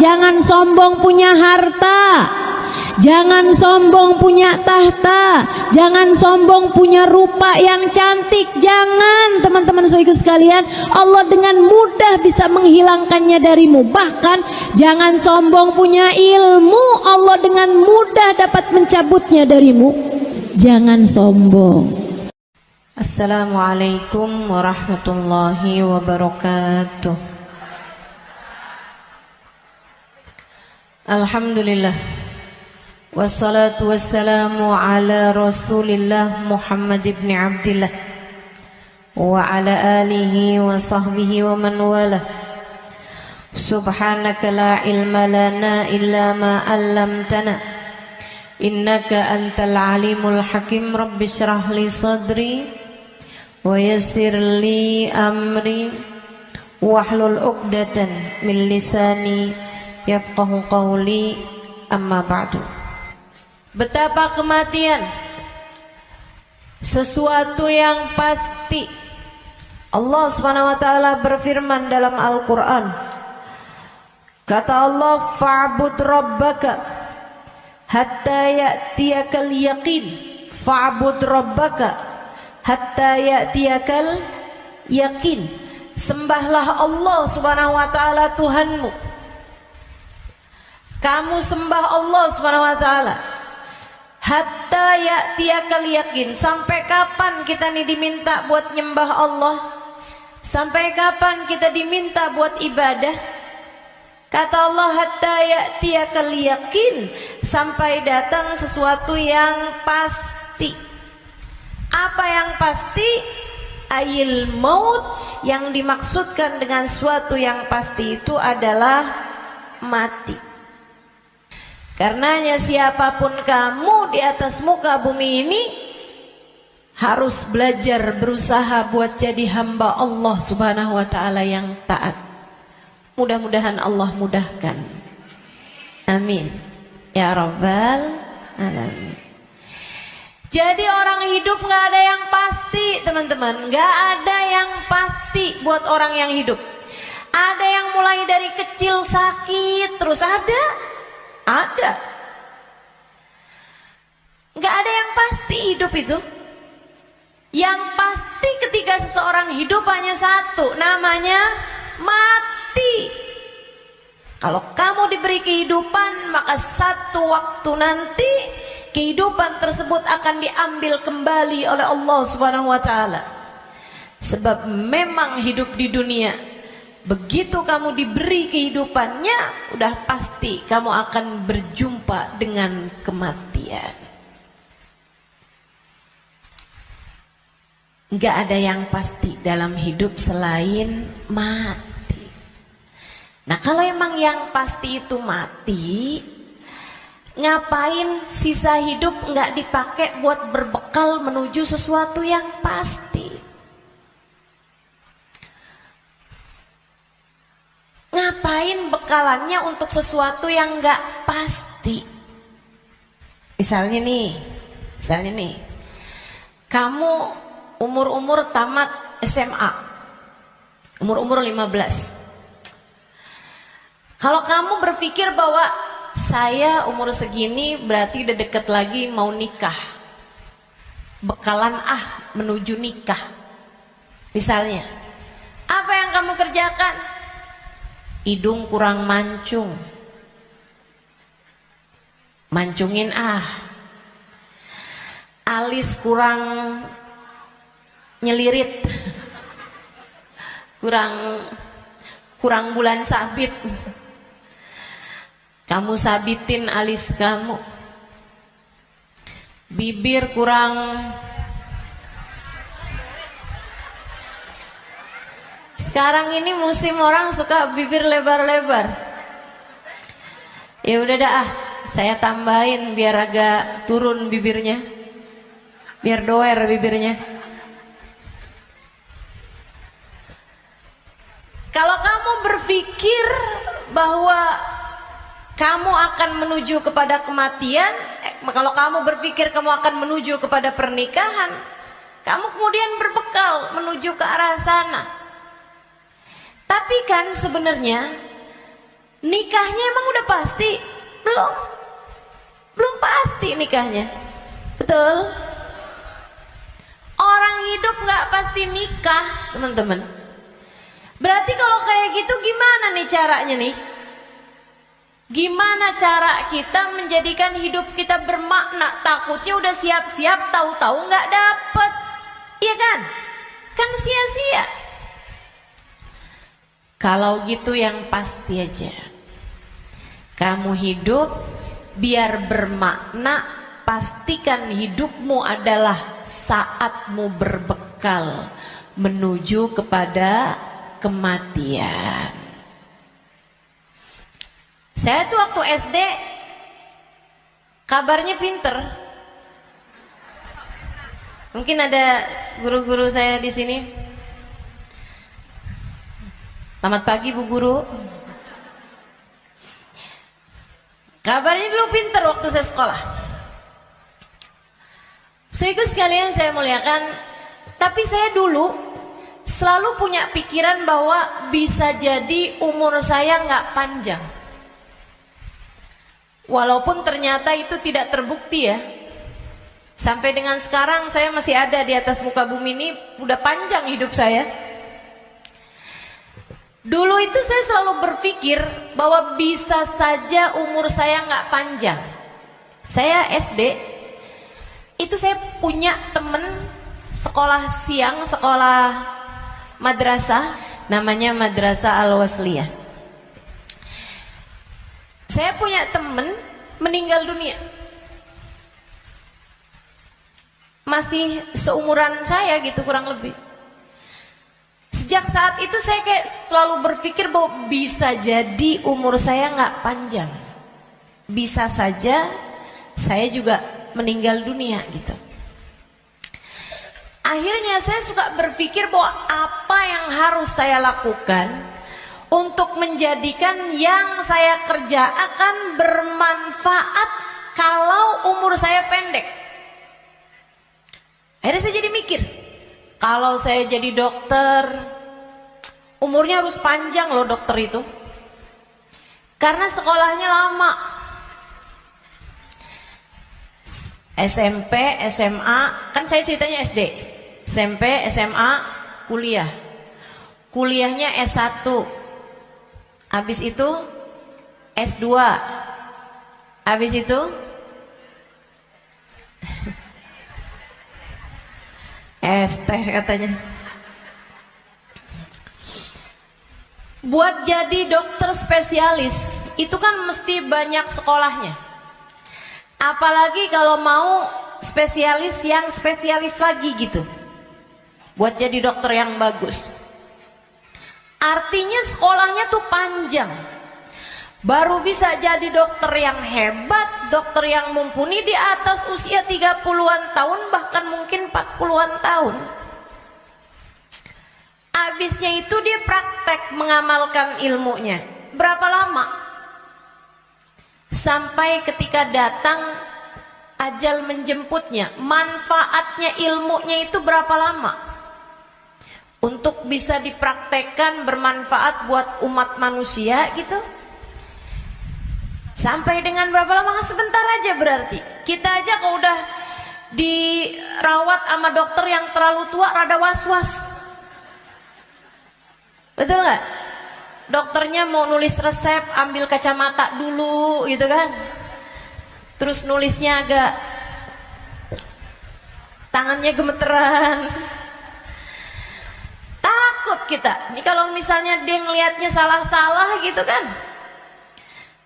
jangan sombong punya harta, jangan sombong punya tahta, jangan sombong punya rupa yang cantik. Jangan, teman-teman saudaraku sekalian, Allah dengan mudah bisa menghilangkannya darimu. Bahkan jangan sombong punya ilmu, Allah dengan mudah dapat mencabutnya darimu. Jangan sombong. Assalamualaikum warahmatullahi wabarakatuh. Alhamdulillah, wassalatu wassalamu ala Rasulillah Muhammad ibn Abdillah wa ala alihi wa sahbihi wa man wala. Subhanaka la ilma lana illa ma 'allamtana, innaka antal alimul hakim. Rabbi shrah li sadri wa yassir li amri wahlul 'uqdatan min lisani yafqahu qawli. Amma ba'du. Betapa kematian sesuatu yang pasti. Allah Subhanahu wa taala berfirman dalam Al-Qur'an. Kata Allah, fa'bud rabbaka hatta ya'tiyakal yaqin. Fa'bud rabbaka hatta ya'tiyakal yaqin. Sembahlah Allah Subhanahu wa taala Tuhanmu. Kamu sembah Allah Subhanahu wa taala hatta ya'tiyakal yaqin. Sampai kapan kita nih diminta buat nyembah Allah? Sampai kapan kita diminta buat ibadah? Kata Allah, hatta ya'tiyakal yaqin, sampai datang sesuatu yang pasti. Apa yang pasti? Ayil maut. Yang dimaksudkan dengan sesuatu yang pasti itu adalah mati. Karenanya siapapun kamu di atas muka bumi ini harus belajar berusaha buat jadi hamba Allah Subhanahu wa taala yang taat. Mudah-mudahan Allah mudahkan. Amin ya rabbal alamin. Jadi orang hidup gak ada yang pasti, teman-teman. Gak ada yang pasti buat orang yang hidup. Ada yang mulai dari kecil sakit terus, ada. Gak ada yang pasti hidup itu. Yang pasti ketika seseorang hidup hanya satu, namanya mati. Kalau kamu diberi kehidupan, maka satu waktu nanti kehidupan tersebut akan diambil kembali oleh Allah Subhanahu wa taala. Sebab memang hidup di dunia, begitu kamu diberi kehidupannya, udah pasti kamu akan berjumpa dengan kematian. Gak ada yang pasti dalam hidup selain mati. Nah, kalau emang yang pasti itu mati, ngapain sisa hidup gak dipakai buat berbekal menuju sesuatu yang pasti? Ngapain bekalannya untuk sesuatu yang gak pasti? Misalnya nih, kamu umur tamat SMA, umur 15. Kalau kamu berpikir bahwa saya umur segini berarti udah deket lagi mau nikah, bekalan menuju nikah. Misalnya, apa yang kamu kerjakan? Hidung kurang mancung, mancungin alis kurang nyelirit, kurang bulan sabit, kamu sabitin alis kamu. Bibir kurang sekarang ini musim orang suka bibir lebar-lebar. Ya udah dah, saya tambahin biar agak turun bibirnya, biar doer bibirnya. Kalau kamu berpikir bahwa kamu akan menuju kepada kematian, kalau kamu berpikir kamu akan menuju kepada pernikahan, kamu kemudian berbekal menuju ke arah sana. Tapi kan sebenarnya Nikahnya emang udah pasti? Belum. Belum pasti nikahnya. Betul? Orang hidup nggak pasti nikah, teman-teman. Berarti kalau kayak gitu gimana nih caranya nih? Gimana cara kita menjadikan hidup kita bermakna? Takutnya udah siap-siap, tahu-tahu nggak dapet, iya kan? Kan sia-sia. Kalau gitu yang pasti aja, kamu hidup biar bermakna, pastikan hidupmu adalah saatmu berbekal menuju kepada kematian. Saya tuh waktu SD kabarnya pinter. Mungkin ada guru-guru saya di sini. Selamat pagi Bu Guru. Kabarnya dulu pinter waktu saya sekolah. Saudaraku sekalian saya muliakan, tapi saya dulu selalu punya pikiran bahwa bisa jadi umur saya nggak panjang. Walaupun ternyata itu tidak terbukti ya. Sampai dengan sekarang saya masih ada di atas muka bumi ini, udah panjang hidup saya. Dulu itu saya selalu berpikir bahwa bisa saja umur saya nggak panjang. Saya SD, itu saya punya temen sekolah siang, sekolah madrasah, namanya Madrasah Al-Wasliyah. Saya punya temen meninggal dunia, masih seumuran saya gitu kurang lebih. Sejak saat itu saya kayak selalu berpikir bahwa bisa jadi umur saya nggak panjang, bisa saja saya juga meninggal dunia gitu. Akhirnya saya suka berpikir bahwa apa yang harus saya lakukan untuk menjadikan yang saya kerjakan bermanfaat kalau umur saya pendek. Akhirnya saya jadi mikir, kalau saya jadi dokter, umurnya harus panjang loh dokter itu. Karena sekolahnya lama. SMP, SMA, kan saya ceritanya SD. SMP, SMA, kuliah. Kuliahnya S1. Habis itu S2. Habis itu ST katanya. Buat jadi dokter spesialis itu kan mesti banyak sekolahnya. Apalagi kalau mau spesialis yang spesialis lagi gitu. Buat jadi dokter yang bagus. Artinya sekolahnya tuh panjang. Baru bisa jadi dokter yang hebat, dokter yang mumpuni di atas usia 30-an tahun, bahkan mungkin 40-an tahun. Habisnya itu dia praktek mengamalkan ilmunya. Berapa lama? Sampai ketika datang ajal menjemputnya. Manfaatnya ilmunya itu berapa lama? Untuk bisa dipraktekkan bermanfaat buat umat manusia gitu. Sampai dengan berapa lama? Sebentar aja berarti. Kita aja kalau udah dirawat sama dokter yang terlalu tua rada was-was. Betul gak? Dokternya mau nulis resep, ambil kacamata dulu gitu kan. Terus nulisnya agak, tangannya gemeteran. Takut kita. Ini kalau misalnya dia ngelihatnya salah-salah gitu kan.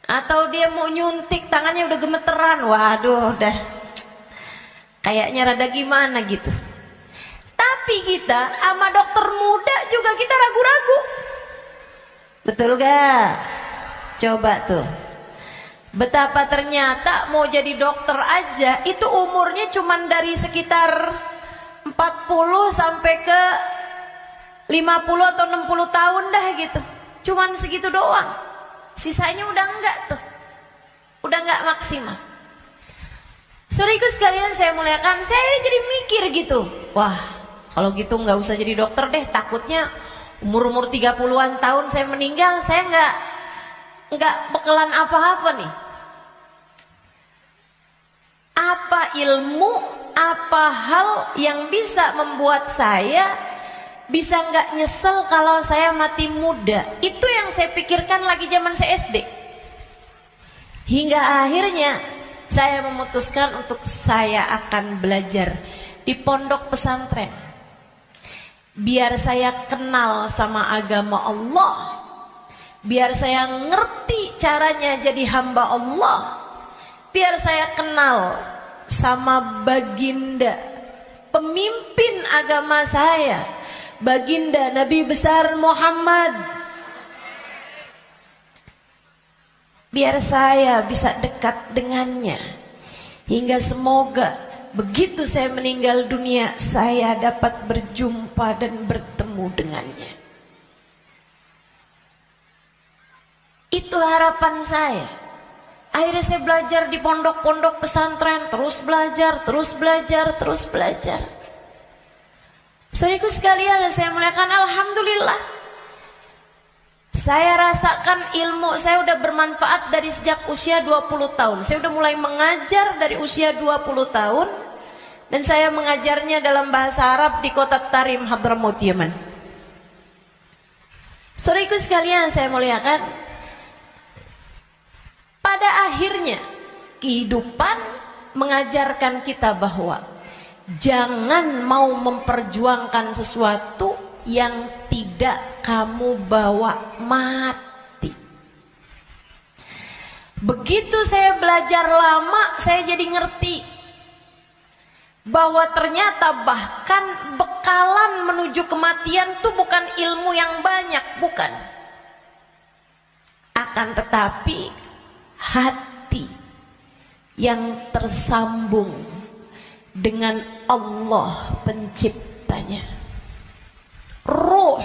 Atau dia mau nyuntik, tangannya udah gemeteran. Waduh, udah kayaknya rada gimana gitu. Tapi kita sama dokter muda juga kita ragu-ragu. Betul gak? Coba tuh. Betapa ternyata mau jadi dokter aja itu umurnya cuman dari sekitar 40 sampai ke 50 atau 60 tahun dah gitu. Cuman segitu doang. Sisanya udah enggak tuh. Udah enggak maksimal. Saudaraku sekalian saya muliakan, saya jadi mikir gitu. Wah, kalau gitu enggak usah jadi dokter deh. Takutnya umur-umur 30-an tahun saya meninggal, saya nggak bekalan apa-apa nih. Apa ilmu, apa hal yang bisa membuat saya bisa nggak nyesel kalau saya mati muda? Itu yang saya pikirkan lagi zaman saya SD. Hingga akhirnya saya memutuskan untuk saya akan belajar di pondok pesantren. Biar saya kenal sama agama Allah. Biar saya ngerti caranya jadi hamba Allah. Biar saya kenal sama baginda pemimpin agama saya, baginda Nabi besar Muhammad. Biar saya bisa dekat dengannya, hingga semoga begitu saya meninggal dunia saya dapat berjumpa dan bertemu dengannya. Itu harapan saya. Akhirnya saya belajar di pondok-pondok pesantren, terus belajar, terus belajar, terus belajar. Saudaraku sekalian, saya muliakan, alhamdulillah. Saya rasakan ilmu saya udah bermanfaat dari sejak usia 20 tahun. Saya udah mulai mengajar dari usia 20 tahun. Dan saya mengajarnya dalam bahasa Arab di kota Tarim, Hadramaut, Yaman. Saudaraku sekalian, saya muliakan. Pada akhirnya kehidupan mengajarkan kita bahwa jangan mau memperjuangkan sesuatu yang tidak kamu bawa mati. Begitu saya belajar lama, saya jadi ngerti bahwa ternyata bahkan bekalan menuju kematian itu bukan ilmu yang banyak, bukan. Akan tetapi hati yang tersambung dengan Allah penciptanya. Ruh.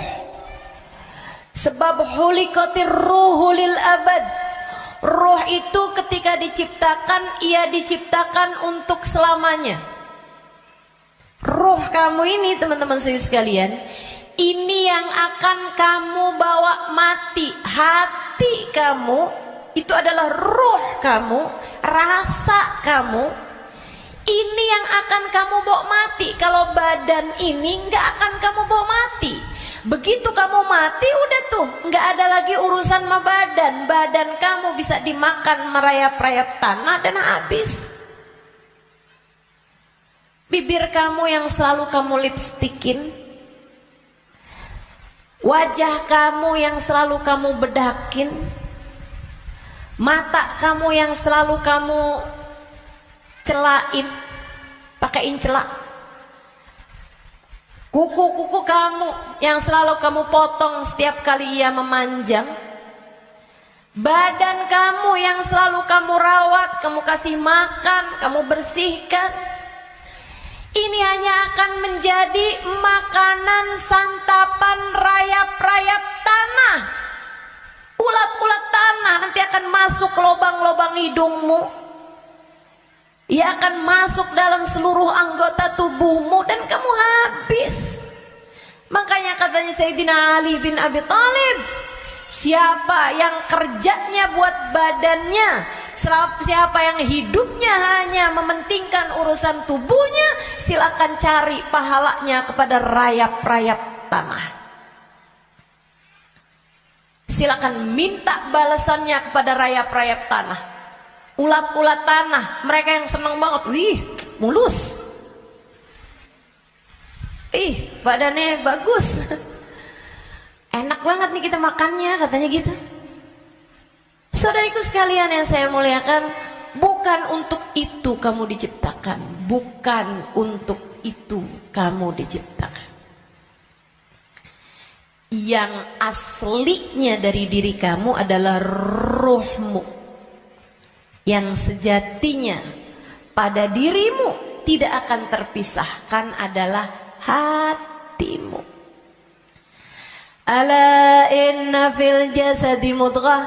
Sebab hulikatir ruhu lil abad. Ruh itu ketika diciptakan, ia diciptakan untuk selamanya. Ruh kamu ini, teman-teman sekalian, ini yang akan kamu bawa mati. Hati kamu itu adalah ruh kamu, rasa kamu. Ini yang akan kamu bawa mati. Kalau badan ini nggak akan kamu bawa mati. Begitu kamu mati, udah tuh nggak ada lagi urusan sama badan. Badan kamu bisa dimakan merayap-rayap tanah dan habis. Bibir kamu yang selalu kamu lipstikin, wajah kamu yang selalu kamu bedakin, mata kamu yang selalu kamu celain, pakaiin celak, kuku-kuku kamu yang selalu kamu potong setiap kali ia memanjang, badan kamu yang selalu kamu rawat, kamu kasih makan, kamu bersihkan. Ini hanya akan menjadi makanan santapan rayap-rayap tanah. Ulat-ulat tanah nanti akan masuk ke lubang-lubang hidungmu. Ia akan masuk dalam seluruh anggota tubuhmu dan kamu habis. Makanya katanya Sayyidina Ali bin Abi Thalib, siapa yang kerjanya buat badannya, siapa yang hidupnya hanya mementingkan urusan tubuhnya, silakan cari pahalanya kepada rayap-rayap tanah. Silakan minta balasannya kepada rayap-rayap tanah. Ulat-ulat tanah, mereka yang senang banget, wih, mulus. Ih, badannya bagus. Enak banget nih kita makannya, katanya gitu. Saudariku sekalian yang saya muliakan, bukan untuk itu kamu diciptakan. Bukan untuk itu kamu diciptakan. Yang aslinya dari diri kamu adalah ruhmu, yang sejatinya pada dirimu tidak akan terpisahkan adalah hatimu. Ala inna fil jasadi mudghah,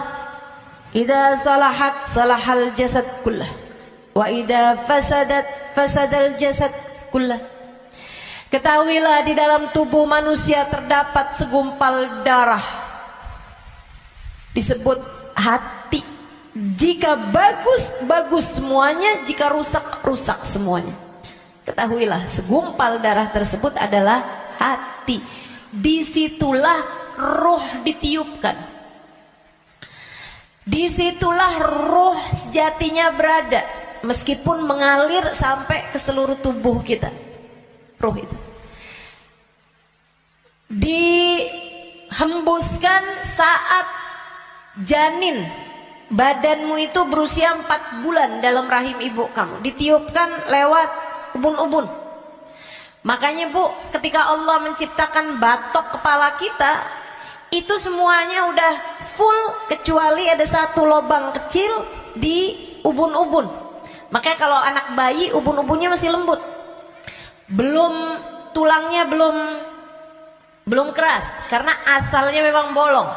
idza salahat salahal jasad kullah, wa idza fasadat fasadal jasad kullah. Ketahuilah di dalam tubuh manusia terdapat segumpal darah, disebut hati. Jika bagus, bagus semuanya. Jika rusak, rusak semuanya. Ketahuilah, segumpal darah tersebut adalah hati. Disitulah roh ditiupkan. Disitulah roh sejatinya berada. Meskipun mengalir sampai ke seluruh tubuh kita. Roh itu dihembuskan saat janin badanmu itu berusia 4 bulan dalam rahim ibu kamu, ditiupkan lewat ubun-ubun. Makanya Bu, ketika Allah menciptakan batok kepala kita, itu semuanya udah full kecuali ada satu lubang kecil di ubun-ubun. Makanya kalau anak bayi ubun-ubunnya masih lembut, tulangnya belum keras, karena asalnya memang bolong.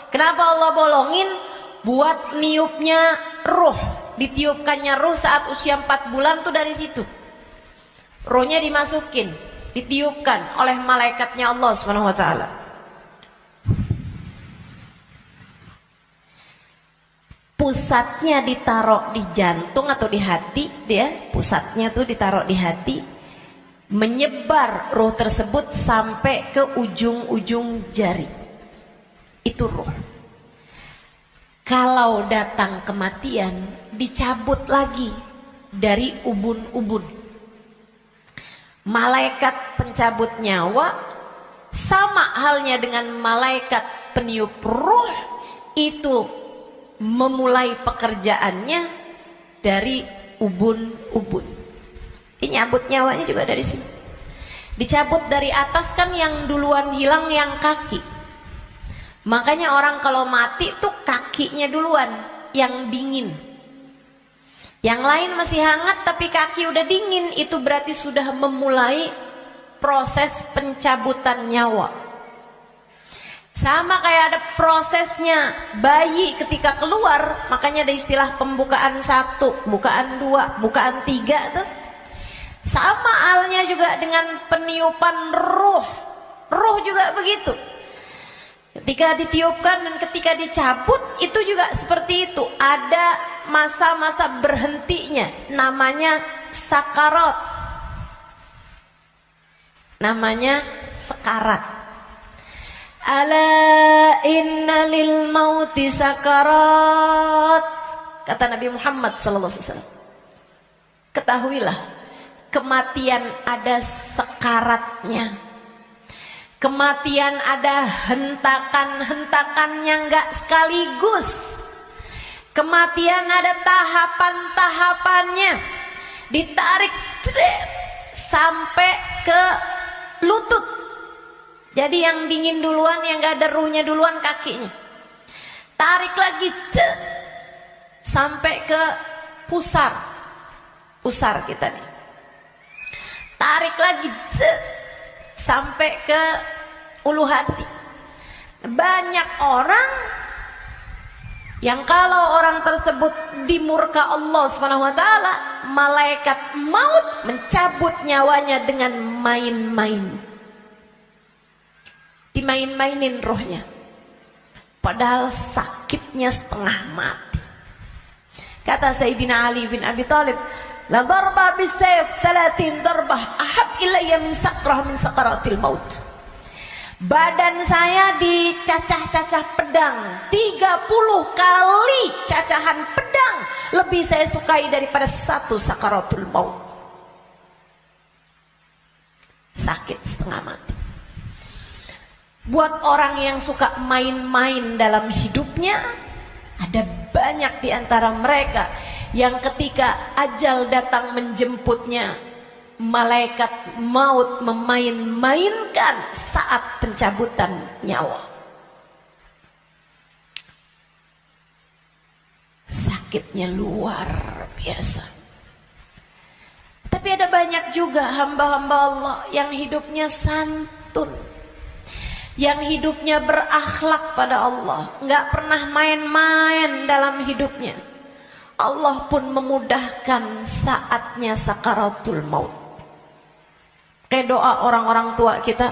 Kenapa Allah bolongin? Buat niupnya ruh, ditiupkannya ruh saat usia 4 bulan tuh dari situ. Rohnya dimasukin, ditiupkan oleh malaikatnya Allah Subhanahu wa taala. Pusatnya ditaruh di jantung atau di hati, dia pusatnya tuh ditaruh di hati. Menyebar roh tersebut sampai ke ujung-ujung jari. Itu roh. Kalau datang kematian, dicabut lagi dari ubun-ubun. Malaikat pencabut nyawa sama halnya dengan malaikat peniup roh, itu memulai pekerjaannya dari ubun-ubun. Dinyabut nyawanya juga dari sini. Dicabut dari atas kan, yang duluan hilang yang kaki. Makanya orang kalau mati tuh kakinya duluan yang dingin. Yang lain masih hangat tapi kaki udah dingin, itu berarti sudah memulai proses pencabutan nyawa. Sama kayak ada prosesnya bayi ketika keluar, makanya ada istilah pembukaan 1, pembukaan 2, pembukaan 3 tuh. Sama halnya juga dengan peniupan roh. Roh juga begitu. Ketika ditiupkan dan ketika dicabut itu juga seperti itu. Ada masa-masa berhentinya, namanya sakarat. Namanya sekarat. Ala inna lil mauti sakarat, kata Nabi Muhammad sallallahu alaihi wasallam. Ketahuilah, kematian ada sekaratnya. Kematian ada hentakan-hentakannya, enggak sekaligus. Kematian ada tahapan-tahapannya. Ditarik sampai ke lutut. Jadi yang dingin duluan, yang enggak ada ruhnya duluan kakinya. Tarik lagi sampai ke pusar. Pusar kita nih. Tarik lagi sampai ke ulu hati. Banyak orang yang kalau orang tersebut dimurka Allah Subhanahu wa taala, malaikat maut mencabut nyawanya dengan main-main. Dimain-mainin rohnya. Padahal sakitnya setengah mati. Kata Sayyidina Ali bin Abi Thalib, la darba bisayf 30 darbah ahab ilayya min sakrah min sakaratil maut. Badan saya dicacah-cacah pedang 30 kali cacahan pedang lebih saya sukai daripada satu sakaratul maut. Sakit setengah mati. Buat orang yang suka main-main dalam hidupnya, ada banyak di antara mereka yang ketika ajal datang menjemputnya, malaikat maut memain-mainkan saat pencabutan nyawa. Sakitnya luar biasa. Tapi ada banyak juga hamba-hamba Allah yang hidupnya santun, yang hidupnya berakhlak pada Allah, nggak pernah main-main dalam hidupnya. Allah pun memudahkan saatnya sakaratul maut. Kayak doa orang-orang tua kita,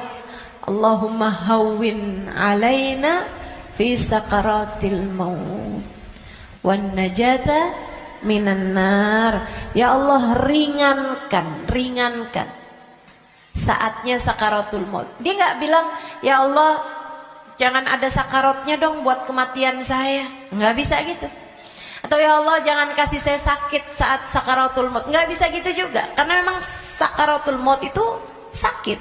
Allahumma hawwin alaina fi sakaratil maut. wan najata minan nar. Ya Allah, ringankan saatnya sakaratul maut. Dia nggak bilang, ya Allah jangan ada sakaratnya dong buat kematian saya. Nggak bisa gitu. Atau ya Allah jangan kasih saya sakit saat sakaratul maut. Nggak bisa gitu juga. Karena memang sakaratul maut itu sakit.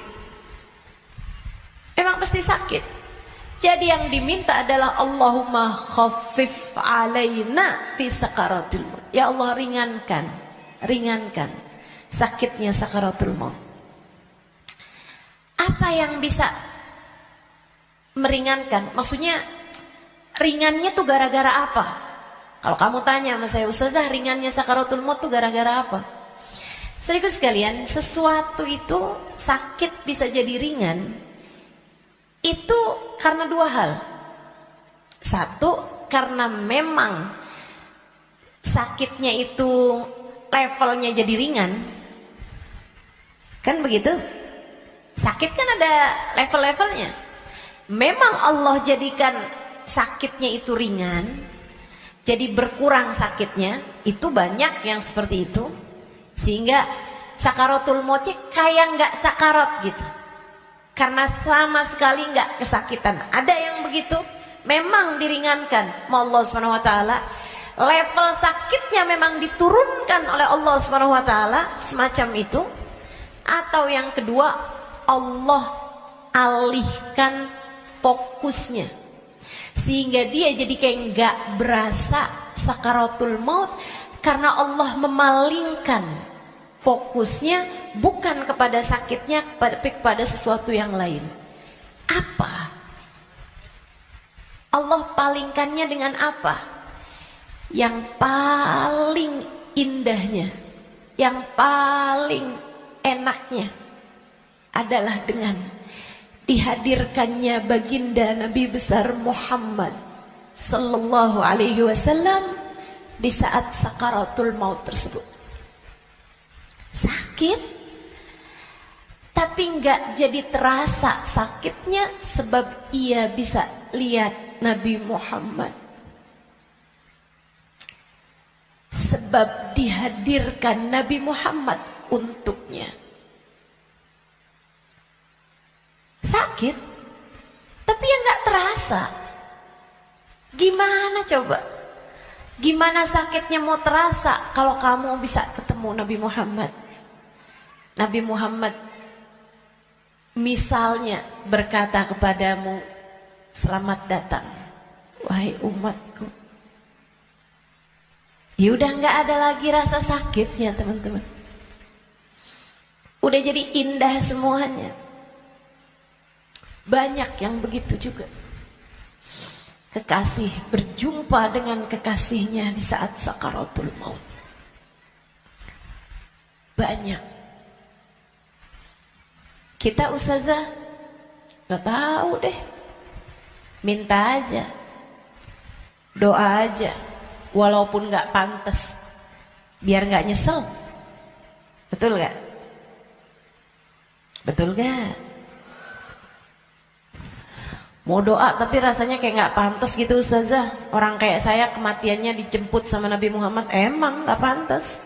Memang pasti sakit. Jadi yang diminta adalah Allahumma khaffif alaina fi sakaratul maut. Ya Allah ringankan sakitnya sakaratul maut. Apa yang bisa meringankan? Maksudnya ringannya tuh gara-gara apa? Kalau kamu tanya sama saya, Ustazah, ringannya sakaratul maut tuh gara-gara apa? Saudaraku sekalian, sesuatu itu sakit bisa jadi ringan itu karena dua hal. Satu, karena memang sakitnya itu levelnya jadi ringan. Kan begitu? Sakit kan ada level-levelnya. Memang Allah jadikan sakitnya itu ringan, jadi berkurang sakitnya. Itu banyak yang seperti itu, sehingga sakaratul mautnya kayak nggak sakarat gitu, karena sama sekali nggak kesakitan. Ada yang begitu, memang diringankan sama Allah Subhanahu Wa Taala. Level sakitnya memang diturunkan oleh Allah Subhanahu Wa Taala, semacam itu. Atau yang kedua, Allah alihkan fokusnya sehingga dia jadi kayak nggak berasa sakaratul maut, karena Allah memalingkan fokusnya bukan kepada sakitnya, tapi kepada sesuatu yang lain. Apa? Allah palingkannya dengan apa? Yang paling indahnya, yang paling enaknya adalah dengan dihadirkannya baginda Nabi besar Muhammad sallallahu alaihi wasallam di saat sakaratul maut tersebut. Sakit, tapi enggak jadi terasa sakitnya sebab ia bisa lihat Nabi Muhammad. Sebab dihadirkan Nabi Muhammad untuknya. Sakit, tapi ya nggak terasa. Gimana coba? Gimana sakitnya mau terasa kalau kamu bisa ketemu Nabi Muhammad? Nabi Muhammad misalnya berkata kepadamu, selamat datang wahai umatku. Ya udah nggak ada lagi rasa sakitnya, teman-teman. Udah jadi indah semuanya. Banyak yang begitu juga. Kekasih berjumpa dengan kekasihnya di saat sakaratul maut. Banyak. Kita ustazah gak tahu deh. Minta aja, doa aja, walaupun gak pantas, biar gak nyesel. Betul gak? Betul gak? Mau doa tapi rasanya kayak gak pantas gitu ustazah. Orang kayak saya kematiannya dijemput sama Nabi Muhammad, emang gak pantas.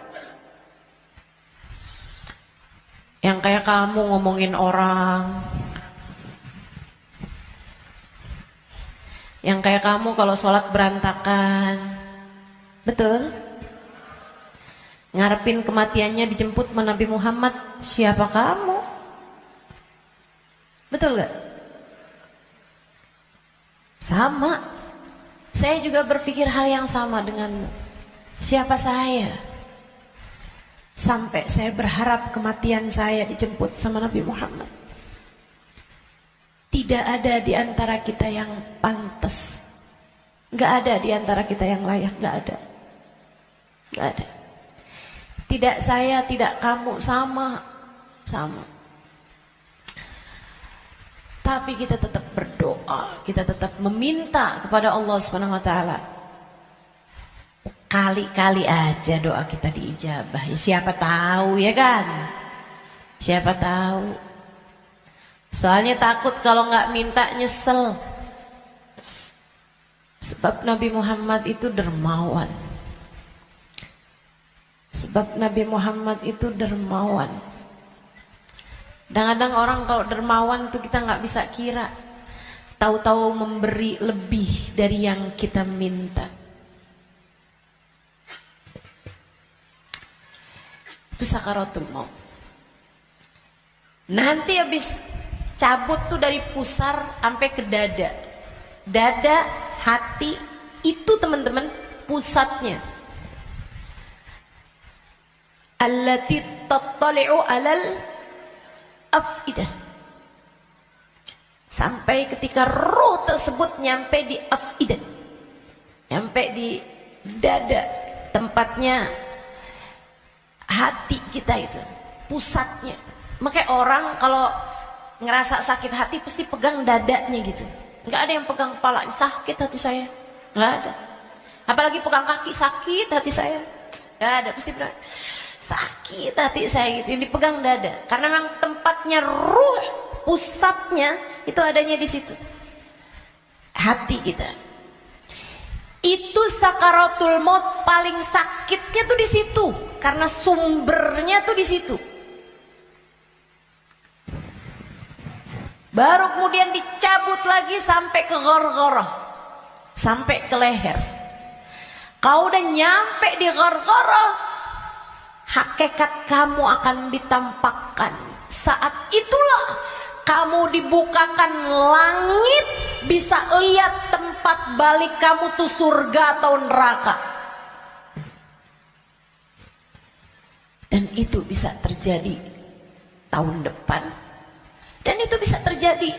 Yang kayak kamu ngomongin orang, yang kayak kamu kalau sholat berantakan, betul? Ngarepin kematiannya dijemput sama Nabi Muhammad, siapa kamu? Betul gak? Sama. Saya juga berpikir hal yang sama denganmu. Siapa saya? Sampai saya berharap kematian saya dijemput sama Nabi Muhammad. Tidak ada di antara kita yang pantas. Gak ada di antara kita yang layak. Gak ada. Gak ada. Tidak saya, tidak kamu, sama. Sama. Tapi kita tetap berdoa, kita tetap meminta kepada Allah Subhanahu Wa Taala. Kali-kali aja doa kita diijabah. Ya, siapa tahu ya kan? Siapa tahu. Soalnya takut kalau nggak minta nyesel. Sebab Nabi Muhammad itu dermawan. Sebab Nabi Muhammad itu dermawan. Kadang-kadang orang kalau dermawan tuh kita nggak bisa kira. Tahu-tahu memberi lebih dari yang kita minta. Itu sakaratul maut. Nanti habis cabut tuh dari pusar sampai ke dada. Dada, hati, itu teman-teman pusatnya. Allati tattali'u alal afidah. Sampai ketika roh tersebut nyampe di afidah, nyampe di dada, tempatnya hati kita itu, pusatnya. Makanya orang kalau ngerasa sakit hati pasti pegang dadanya gitu. Nggak ada yang pegang kepala, sakit hati saya, nggak ada. Apalagi pegang kaki, sakit hati saya, nggak ada. Pasti berat, sakit hati saya gitu. Yang dipegang dada, karena memang tempatnya ruh, pusatnya itu adanya di situ, hati kita. Itu sakaratul maut paling sakitnya tuh di situ, karena sumbernya tuh di situ. Baru kemudian dicabut lagi sampai ke ghargharah, sampai ke leher. Kau udah nyampe di ghargharah, hakikat kamu akan ditampakkan. Saat itulah kamu dibukakan langit, bisa lihat tempat balik kamu tuh surga atau neraka. Dan itu bisa terjadi tahun depan, dan itu bisa terjadi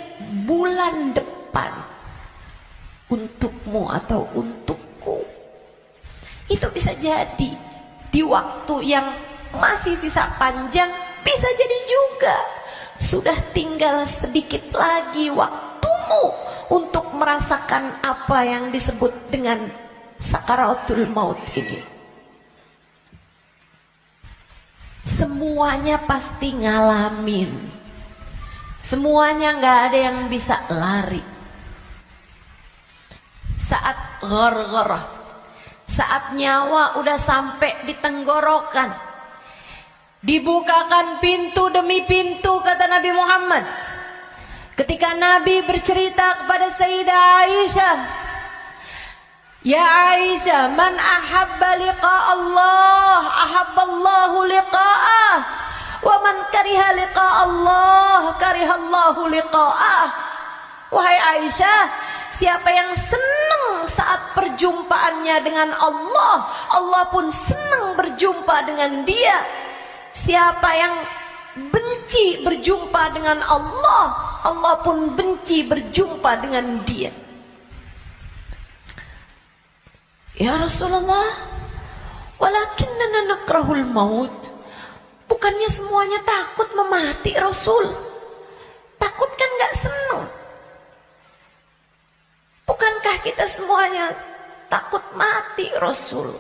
bulan depan, untukmu atau untukku. Itu bisa jadi di waktu yang masih sisa panjang, bisa jadi juga sudah tinggal sedikit lagi waktumu untuk merasakan apa yang disebut dengan sakaratul maut ini. Semuanya pasti ngalamin. Semuanya nggak ada yang bisa lari. Saat ghargharah, saat nyawa udah sampai di tenggorokan, dibukakan pintu demi pintu, kata Nabi Muhammad. Ketika Nabi bercerita kepada Sayyidah Aisyah, ya Aisyah, man ahabba liqa Allah, ahabballahu liqa'ah, wa man kariha liqa Allah, karihallahu liqa'ah. Wahai Aisyah, siapa yang senang saat perjumpaannya dengan Allah, Allah pun senang berjumpa dengan dia. Siapa yang benci berjumpa dengan Allah, Allah pun benci berjumpa dengan dia. Ya Rasulullah, walakinnana nakrahul maut. Bukannya semuanya takut memati, Rasul? Takut kan gak senang? Bukankah kita semuanya takut mati, Rasul?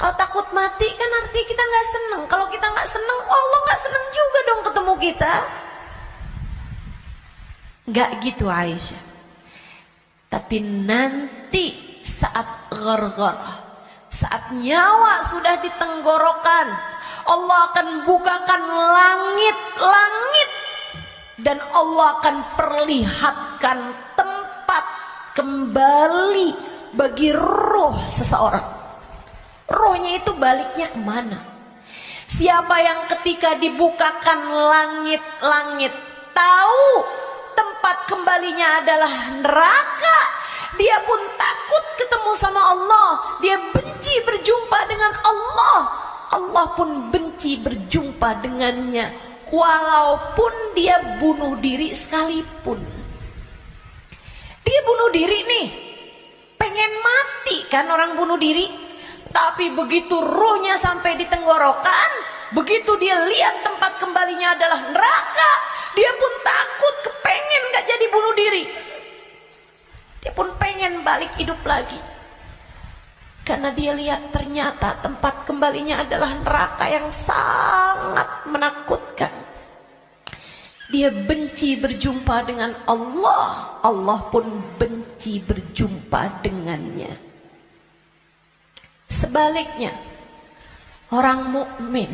Kalau takut mati kan artinya kita nggak seneng. Kalau kita nggak seneng, Allah nggak seneng juga dong ketemu kita. Nggak gitu Aisyah. Tapi nanti saat ghargharah, saat nyawa sudah di tenggorokan, Allah akan bukakan langit-langit, dan Allah akan perlihatkan tempat kembali bagi roh seseorang. Rohnya itu baliknya kemana? Siapa yang ketika dibukakan langit-langit tahu tempat kembalinya adalah neraka, dia pun takut ketemu sama Allah, dia benci berjumpa dengan Allah, Allah pun benci berjumpa dengannya, walaupun dia bunuh diri sekalipun. Dia bunuh diri nih, pengen mati kan orang bunuh diri. Tapi begitu ruhnya sampai di tenggorokan, begitu dia lihat tempat kembalinya adalah neraka, dia pun takut, kepengen gak jadi bunuh diri. Dia pun pengen balik hidup lagi, karena dia lihat ternyata tempat kembalinya adalah neraka yang sangat menakutkan. Dia benci berjumpa dengan Allah, Allah pun benci benci berjumpa dengannya. Sebaliknya, orang mukmin,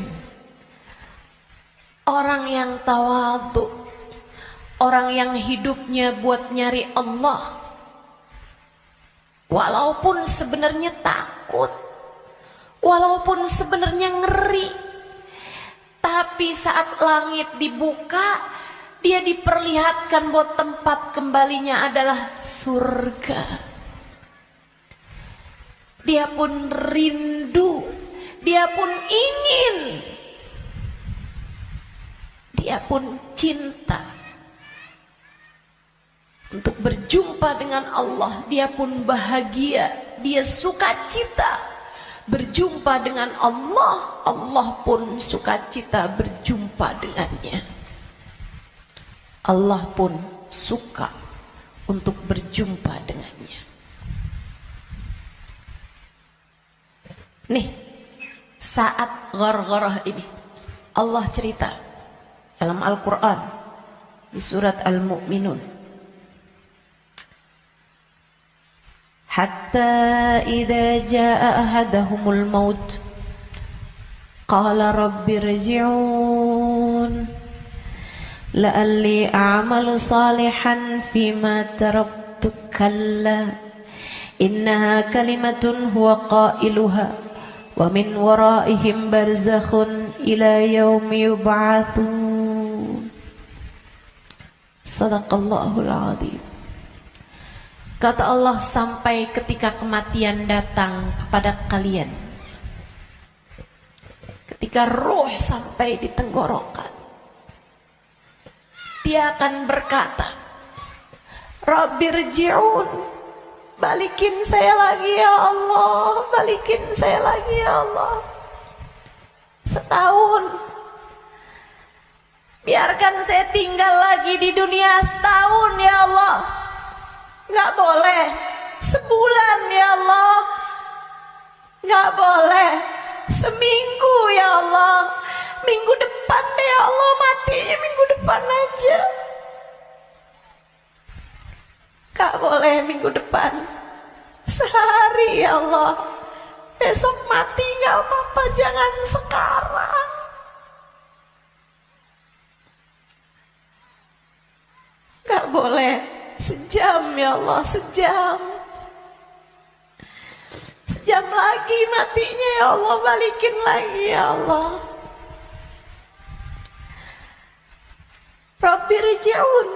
orang yang tawadhu, orang yang hidupnya buat nyari Allah, walaupun sebenarnya takut, walaupun sebenarnya ngeri, tapi saat langit dibuka, dia diperlihatkan bahwa tempat kembalinya adalah surga. Dia pun rindu, dia pun ingin, dia pun cinta untuk berjumpa dengan Allah. Dia pun bahagia, dia sukacita berjumpa dengan Allah. Allah pun sukacita berjumpa dengannya. Allah pun suka untuk berjumpa dengannya. Nih, saat ghargharah ini Allah cerita dalam Al-Quran di surat Al-Mu'minun, hatta idza jaa ahadahumul maut qala rabbi irji'un la'alli a'malu salihan fima taraktu kalla innaha kalimatun huwa qailuha wa min waraihim barzakhun ila yaumi yub'atsun. Sadaqallahul azim. Kata Allah, sampai ketika kematian datang kepada kalian, ketika ruh sampai di tenggorokan, dia akan berkata, Rabbirji'un, balikin saya lagi ya Allah, balikin saya lagi ya Allah. Setahun, biarkan saya tinggal lagi di dunia setahun ya Allah. Nggak boleh sebulan ya Allah, nggak boleh seminggu ya Allah. Minggu depan deh ya Allah, matinya minggu depan aja. Gak boleh minggu depan, sehari ya Allah. Besok mati gak apa-apa, jangan sekarang. Gak boleh sejam ya Allah, sejam. Sejam lagi matinya ya Allah, balikin lagi ya Allah. Rabbirji'un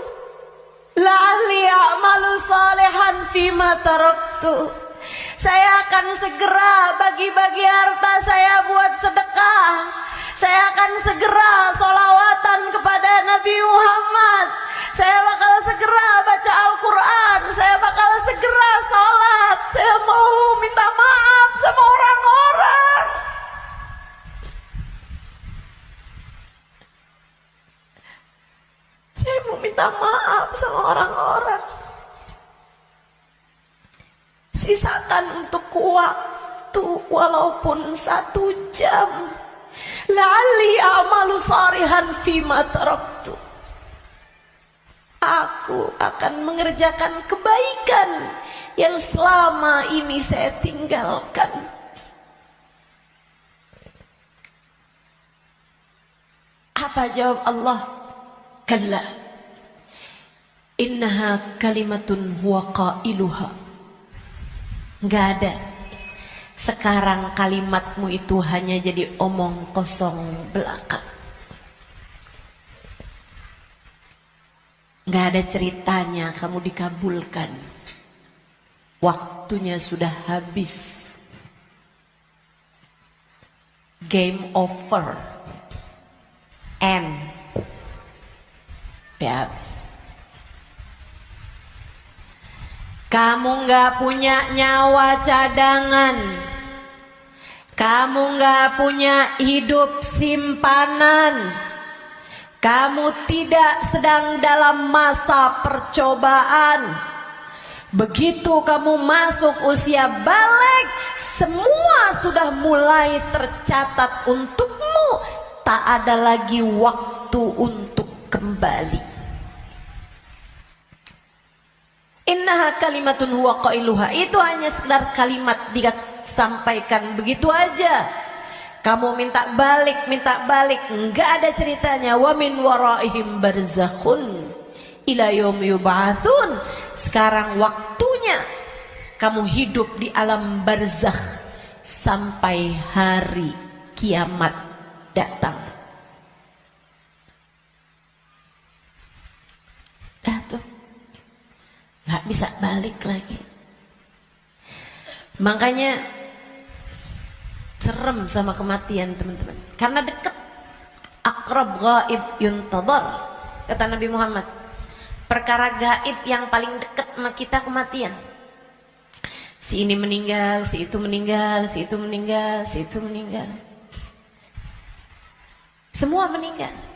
la'alli a'malu salihan fima taraktu. Saya akan segera bagi-bagi harta saya buat sedekah. Saya akan segera sholawatan kepada Nabi Muhammad. Saya bakal segera baca Al-Quran. Saya bakal segera sholat. Saya mau minta maaf sama orang-orang. Saya mau minta maaf sama orang-orang. Sisakan untuk waktu walaupun 1 jam. La'alli a'malu salihan fima taraktu. Aku akan mengerjakan kebaikan yang selama ini saya tinggalkan. Apa jawab Allah? Kalla innaha kalimatun huwa qailuha. Enggak ada. Sekarang kalimatmu itu hanya jadi omong kosong belaka. Enggak ada ceritanya kamu dikabulkan. Waktunya sudah habis. Game over. End. Ya habis. Kamu gak punya nyawa cadangan. Kamu gak punya hidup simpanan. Kamu tidak sedang dalam masa percobaan. Begitu kamu masuk usia balik, semua sudah mulai tercatat untukmu. Tak ada lagi waktu untuk kembali. Innaha kalimatun huwa qailuha. Itu hanya sekedar kalimat disampaikan begitu aja. Kamu minta balik, enggak ada ceritanya. Wa min waraihim barzakhun ila yaumi yub'atsun. Sekarang waktunya kamu hidup di alam barzakh sampai hari kiamat datang. Dah tuh, nggak bisa balik lagi. Makanya serem sama kematian, teman-teman, karena dekat. Aqrab ghaib yuntadhar, kata Nabi Muhammad. Perkara gaib yang paling dekat sama kita kematian. Si ini meninggal, si itu meninggal, si itu meninggal, si itu meninggal. Semua meninggal.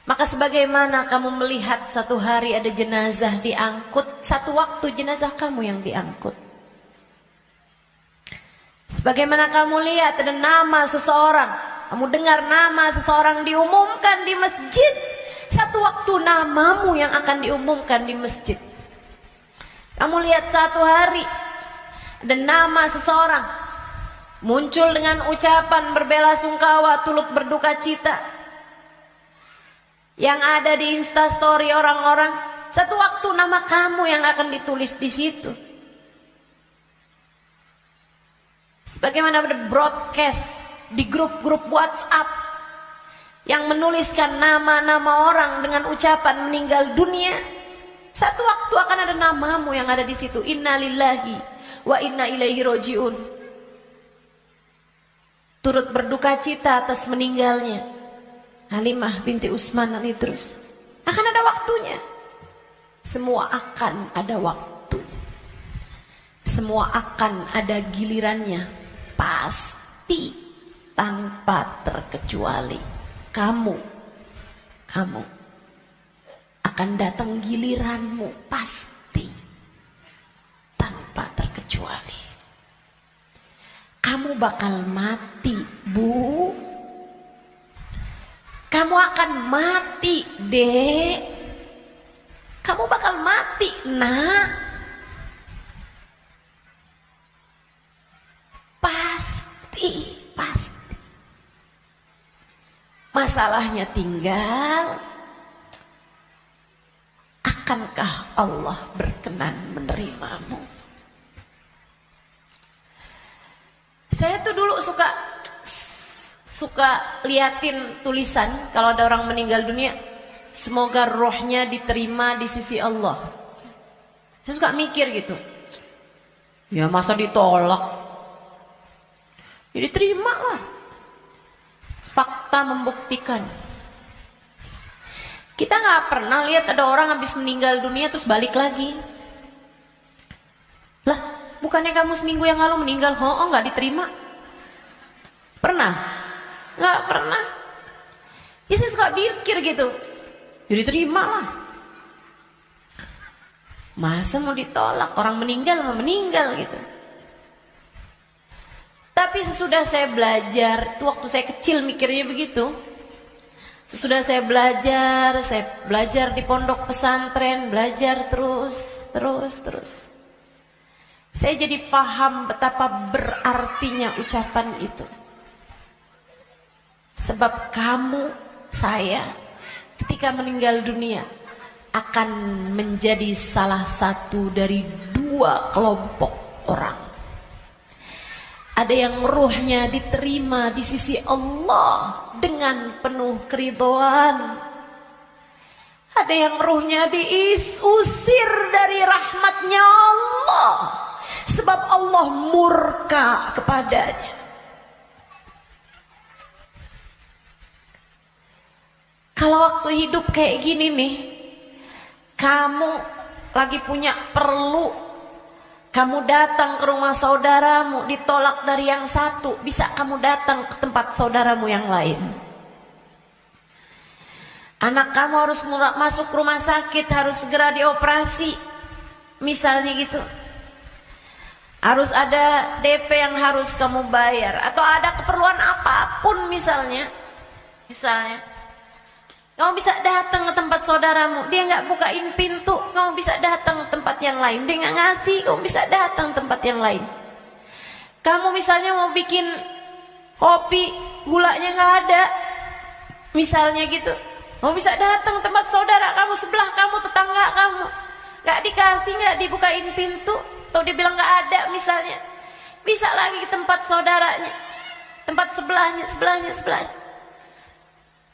Maka sebagaimana kamu melihat satu hari ada jenazah diangkut, satu waktu jenazah kamu yang diangkut. Sebagaimana kamu lihat ada nama seseorang, kamu dengar nama seseorang diumumkan di masjid, satu waktu namamu yang akan diumumkan di masjid. Kamu lihat satu hari ada nama seseorang muncul dengan ucapan berbela-sungkawa, turut berduka cita, yang ada di Instastory orang-orang, satu waktu nama kamu yang akan ditulis di situ. Sebagaimana ada broadcast di grup-grup WhatsApp yang menuliskan nama-nama orang dengan ucapan meninggal dunia, satu waktu akan ada namamu yang ada di situ. Inna lillahi wa inna ilaihi roji'un. Turut berduka cita atas meninggalnya Halimah binti Utsman al-Idrus. Akan ada waktunya. Semua akan ada waktunya. Semua akan ada gilirannya. Pasti, tanpa terkecuali. Kamu akan datang giliranmu, pasti, tanpa terkecuali. Kamu bakal mati, Bu. Kamu akan mati, Dek. Kamu bakal mati, Nak. Pasti. Masalahnya tinggal, akankah Allah berkenan menerimamu? Saya tuh dulu suka liatin tulisan kalau ada orang meninggal dunia, semoga rohnya diterima di sisi Allah. Saya suka mikir gitu, ya masa ditolak? Ya diterima lah. Fakta membuktikan. Kita nggak pernah lihat ada orang habis meninggal dunia terus balik lagi. Lah, bukannya kamu seminggu yang lalu meninggal? Oh, nggak diterima. Pernah? Nggak pernah. Ya saya suka pikir gitu. Ya diterima lah. Masa mau ditolak? Orang meninggal mau meninggal gitu. Tapi sesudah saya belajar, itu waktu saya kecil mikirnya begitu. Sesudah saya belajar di pondok pesantren, belajar terus. Saya jadi paham betapa berartinya ucapan itu. Sebab kamu, saya, ketika meninggal dunia akan menjadi salah satu dari dua kelompok orang. Ada yang ruhnya diterima di sisi Allah dengan penuh keridhaan. Ada yang ruhnya diusir dari rahmatnya Allah, sebab Allah murka kepadanya. Kalau waktu hidup kayak gini nih, kamu lagi punya perlu, kamu datang ke rumah saudaramu, ditolak dari yang satu, bisa kamu datang ke tempat saudaramu yang lain. Anak kamu harus masuk rumah sakit, harus segera dioperasi, misalnya gitu. Harus ada DP yang harus kamu bayar, atau ada keperluan apapun misalnya. Kamu bisa datang ke tempat saudaramu, dia nggak bukain pintu, kamu bisa datang ke tempat yang lain. Dia nggak ngasih, kamu bisa datang ke tempat yang lain. Kamu misalnya mau bikin kopi, gulanya nggak ada, misalnya gitu, kamu bisa datang ke tempat saudara kamu, sebelah kamu, tetangga kamu, nggak dikasih, nggak dibukain pintu, atau dia bilang nggak ada misalnya, bisa lagi ke tempat saudaranya, tempat sebelahnya.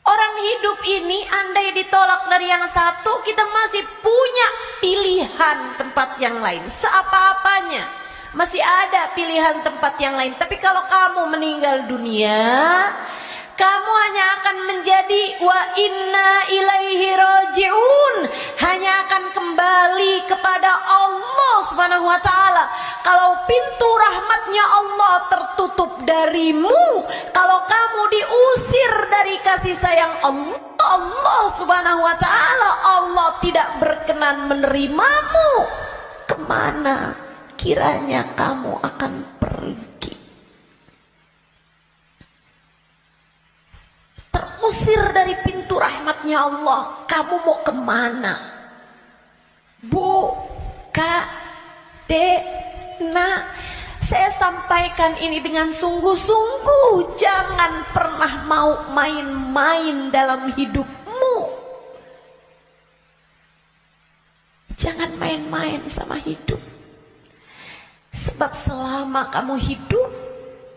Orang hidup ini andai ditolak dari yang satu, kita masih punya pilihan tempat yang lain. Seapa-apanya masih ada pilihan tempat yang lain. Tapi kalau kamu meninggal dunia, kamu hanya akan menjadi wa inna ilaihi raji'un, hanya akan kembali kepada Allah Subhanahu wa taala. Kalau pintu rahmatnya Allah tertutup darimu, kalau kamu diusir dari kasih sayang Allah Subhanahu wa taala, Allah tidak berkenan menerimamu, kemana kiranya kamu akan pergi? Terusir dari pintu rahmatnya Allah, kamu mau kemana? Bu, Kak, Dek, Nak, saya sampaikan ini dengan sungguh-sungguh. Jangan pernah mau main-main dalam hidupmu. Jangan main-main sama hidup. Sebab selama kamu hidup,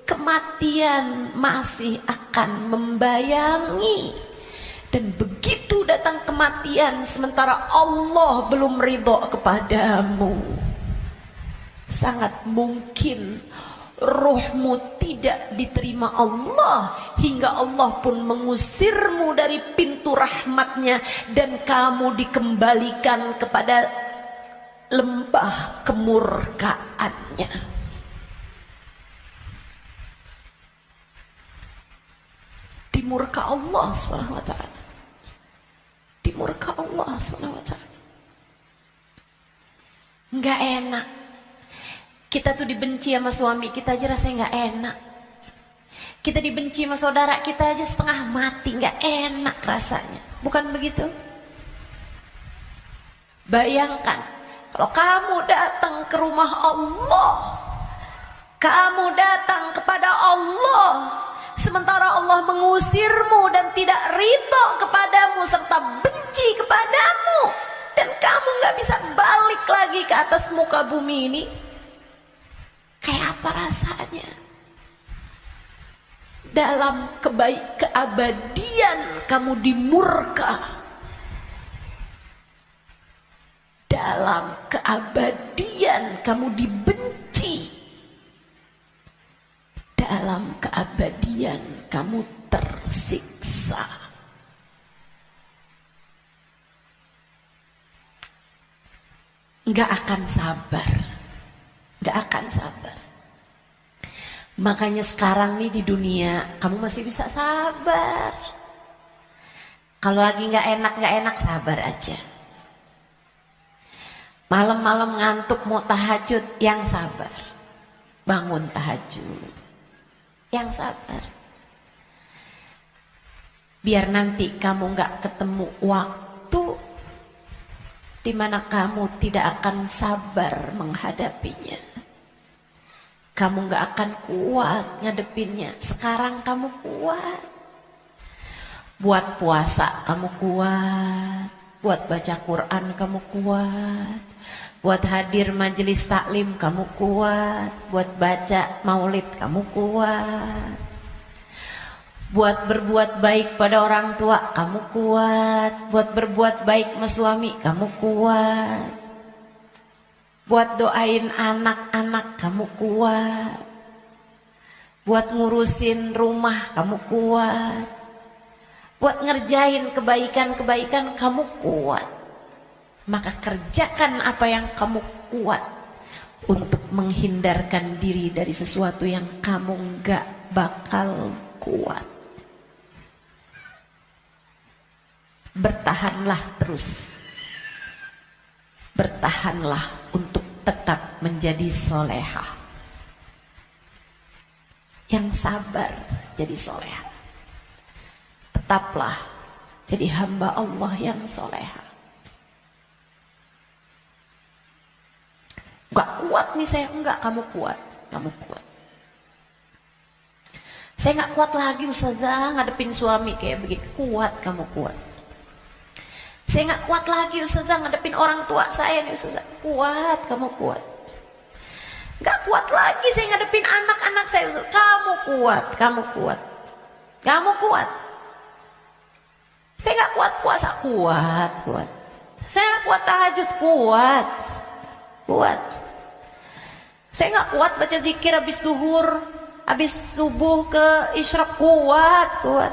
kematian masih akan membayangi. Dan begitu datang kematian sementara Allah belum ridho kepadamu, sangat mungkin ruhmu tidak diterima Allah, hingga Allah pun mengusirmu dari pintu rahmatnya, dan kamu dikembalikan kepada lembah kemurkaannya. Dimurka Allah SWT, dimurka Allah SWT. Nggak enak. Kita tuh dibenci sama suami kita aja rasanya nggak enak. Kita dibenci sama saudara kita aja setengah mati, nggak enak rasanya. Bukan begitu? Bayangkan kalau kamu datang ke rumah Allah, kamu datang kepada Allah, sementara Allah mengusirmu dan tidak ridho kepadamu serta benci kepadamu, dan kamu nggak bisa balik lagi ke atas muka bumi ini, kayak apa rasanya? Dalam keabadian kamu dimurka, dalam keabadian kamu dibenci, dalam keabadian kamu tersiksa. Nggak akan sabar, nggak akan sabar. Makanya sekarang nih di dunia kamu masih bisa sabar. Kalau lagi nggak enak sabar aja. Malam-malam ngantuk mau tahajud, yang sabar. Bangun tahajud, yang sabar. Biar nanti kamu nggak ketemu waktu di mana kamu tidak akan sabar menghadapinya. Kamu nggak akan kuat ngadepinnya. Sekarang kamu kuat. Buat puasa kamu kuat. Buat baca Quran kamu kuat. Buat hadir majelis taklim kamu kuat. Buat baca maulid kamu kuat. Buat berbuat baik pada orang tua kamu kuat. Buat berbuat baik sama suami kamu kuat. Buat doain anak-anak kamu kuat. Buat ngurusin rumah kamu kuat. Buat ngerjain kebaikan-kebaikan kamu kuat. Maka kerjakan apa yang kamu kuat untuk menghindarkan diri dari sesuatu yang kamu gak bakal kuat. Bertahanlah terus. Bertahanlah untuk tetap menjadi solehah. Yang sabar jadi solehah. Tetaplah jadi hamba Allah yang soleha. Gak kuat nih saya, enggak, kamu kuat, kamu kuat. Saya gak kuat lagi Ustazah ngadepin suami kayak begitu. Kuat, kamu kuat. Saya gak kuat lagi Ustazah ngadepin orang tua saya nih Ustazah. Kuat, kamu kuat. Gak kuat lagi saya ngadepin anak-anak saya Ustazah. Kamu kuat, kamu kuat. Kamu kuat. Saya gak kuat puasa, kuat, kuat. Saya gak kuat tahajud, kuat, kuat. Saya gak kuat baca zikir habis duhur, habis subuh ke isyraq, kuat, kuat.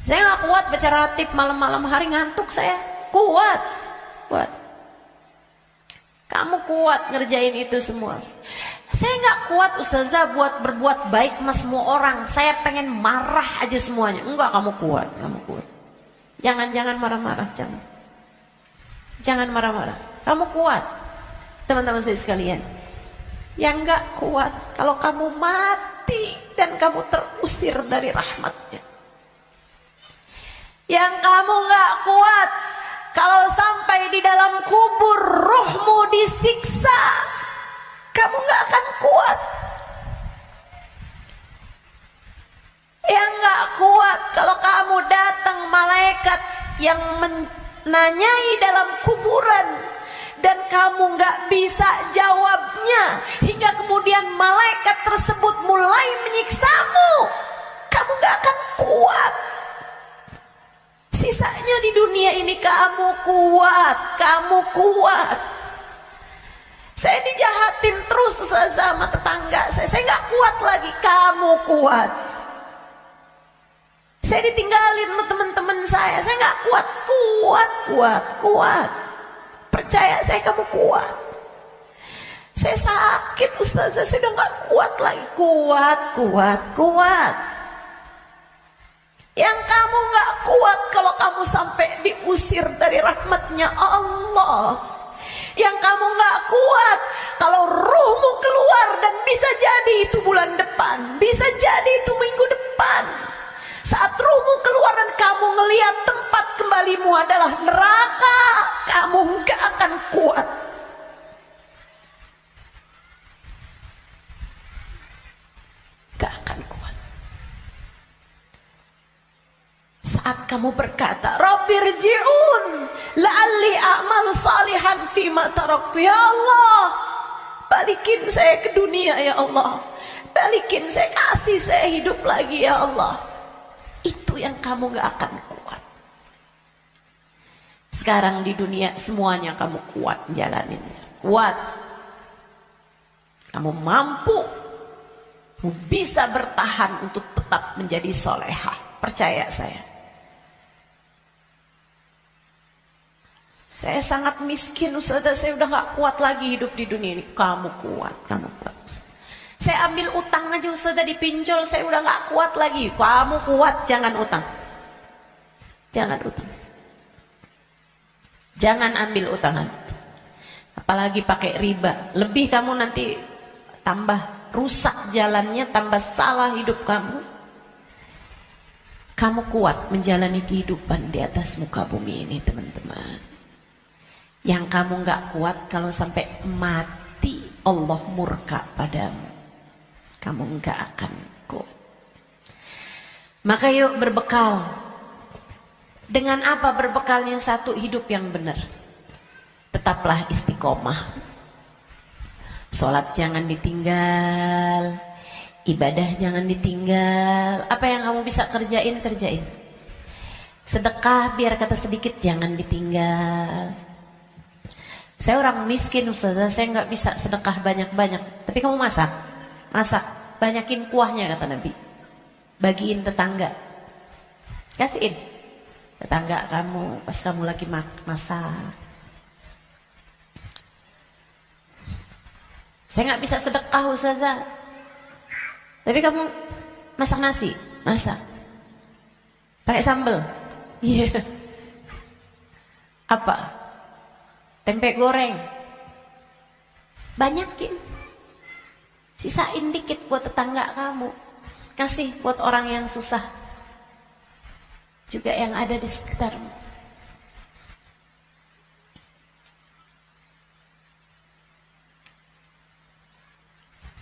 Saya gak kuat baca ratib malam-malam hari, ngantuk saya, kuat, kuat. Kamu kuat ngerjain itu semua. Saya gak kuat Ustazah buat berbuat baik sama semua orang. Saya pengen marah aja semuanya. Enggak, kamu kuat, kamu kuat. Jangan marah-marah, jangan. Jangan marah-marah. Kamu kuat. Teman-teman saya sekalian, yang gak kuat kalau kamu mati dan kamu terusir dari rahmatnya. Yang kamu gak kuat kalau sampai di dalam kubur rohmu disiksa, kamu gak akan kuat. Yang gak kuat kalau kamu datang malaikat yang menanyai dalam kuburan dan kamu gak bisa jawabnya, hingga kemudian malaikat tersebut mulai menyiksamu, kamu gak akan kuat. Sisanya di dunia ini kamu kuat, kamu kuat. Saya dijahatin terus sama tetangga saya gak kuat lagi, kamu kuat. Saya ditinggalin sama teman-teman saya gak kuat, kuat, kuat, kuat. Percaya saya, kamu kuat. Saya sakit Ustazah, saya udah gak kuat lagi, kuat, kuat, kuat. Yang kamu gak kuat kalau kamu sampai diusir dari rahmatnya Allah. Yang kamu gak kuat kalau ruhmu keluar, dan bisa jadi itu bulan depan, bisa jadi itu minggu depan. Saat ruhmu keluar dan kamu ngelihat tempat kembalimu adalah neraka, kamu gak akan kuat. Gak akan kuat. Saat kamu berkata, Rabbirji'un la'alli a'malu salihan fima taraktu. Ya Allah, balikin saya ke dunia ya Allah. Balikin saya, kasih saya hidup lagi ya Allah. Itu yang kamu gak akan kuat. Sekarang di dunia semuanya kamu kuat jalaninnya. Kuat. Kamu mampu. Kamu bisa bertahan untuk tetap menjadi solehah. Percaya saya. Saya sangat miskin Ustazah, saya udah gak kuat lagi hidup di dunia ini. Kamu kuat, kamu kuat. Saya ambil utang aja Ustazah, dipinjol, saya udah gak kuat lagi. Kamu kuat, jangan utang. Jangan utang. Jangan ambil utangan. Apalagi pakai riba. Lebih kamu nanti tambah rusak jalannya, tambah salah hidup kamu. Kamu kuat menjalani kehidupan di atas muka bumi ini teman-teman. Yang kamu gak kuat kalau sampai mati Allah murka padamu. Kamu gak akan kuat. Maka yuk berbekal. Dengan apa berbekalnya? Satu, hidup yang benar. Tetaplah istiqomah. Sholat jangan ditinggal. Ibadah jangan ditinggal. Apa yang kamu bisa kerjain, kerjain. Sedekah biar kata sedikit jangan ditinggal. Saya orang miskin Ustazah, saya nggak bisa sedekah banyak-banyak. Tapi kamu masak. Masak, banyakin kuahnya kata Nabi. Bagiin tetangga. Kasihin tetangga kamu pas kamu lagi masak. Saya nggak bisa sedekah Ustazah. Tapi kamu masak nasi, masak. Pakai sambal. Iya. Yeah. Apa? Tempe goreng. Banyakin. Sisain dikit buat tetangga kamu. Kasih buat orang yang susah. juga yang ada di sekitarmu.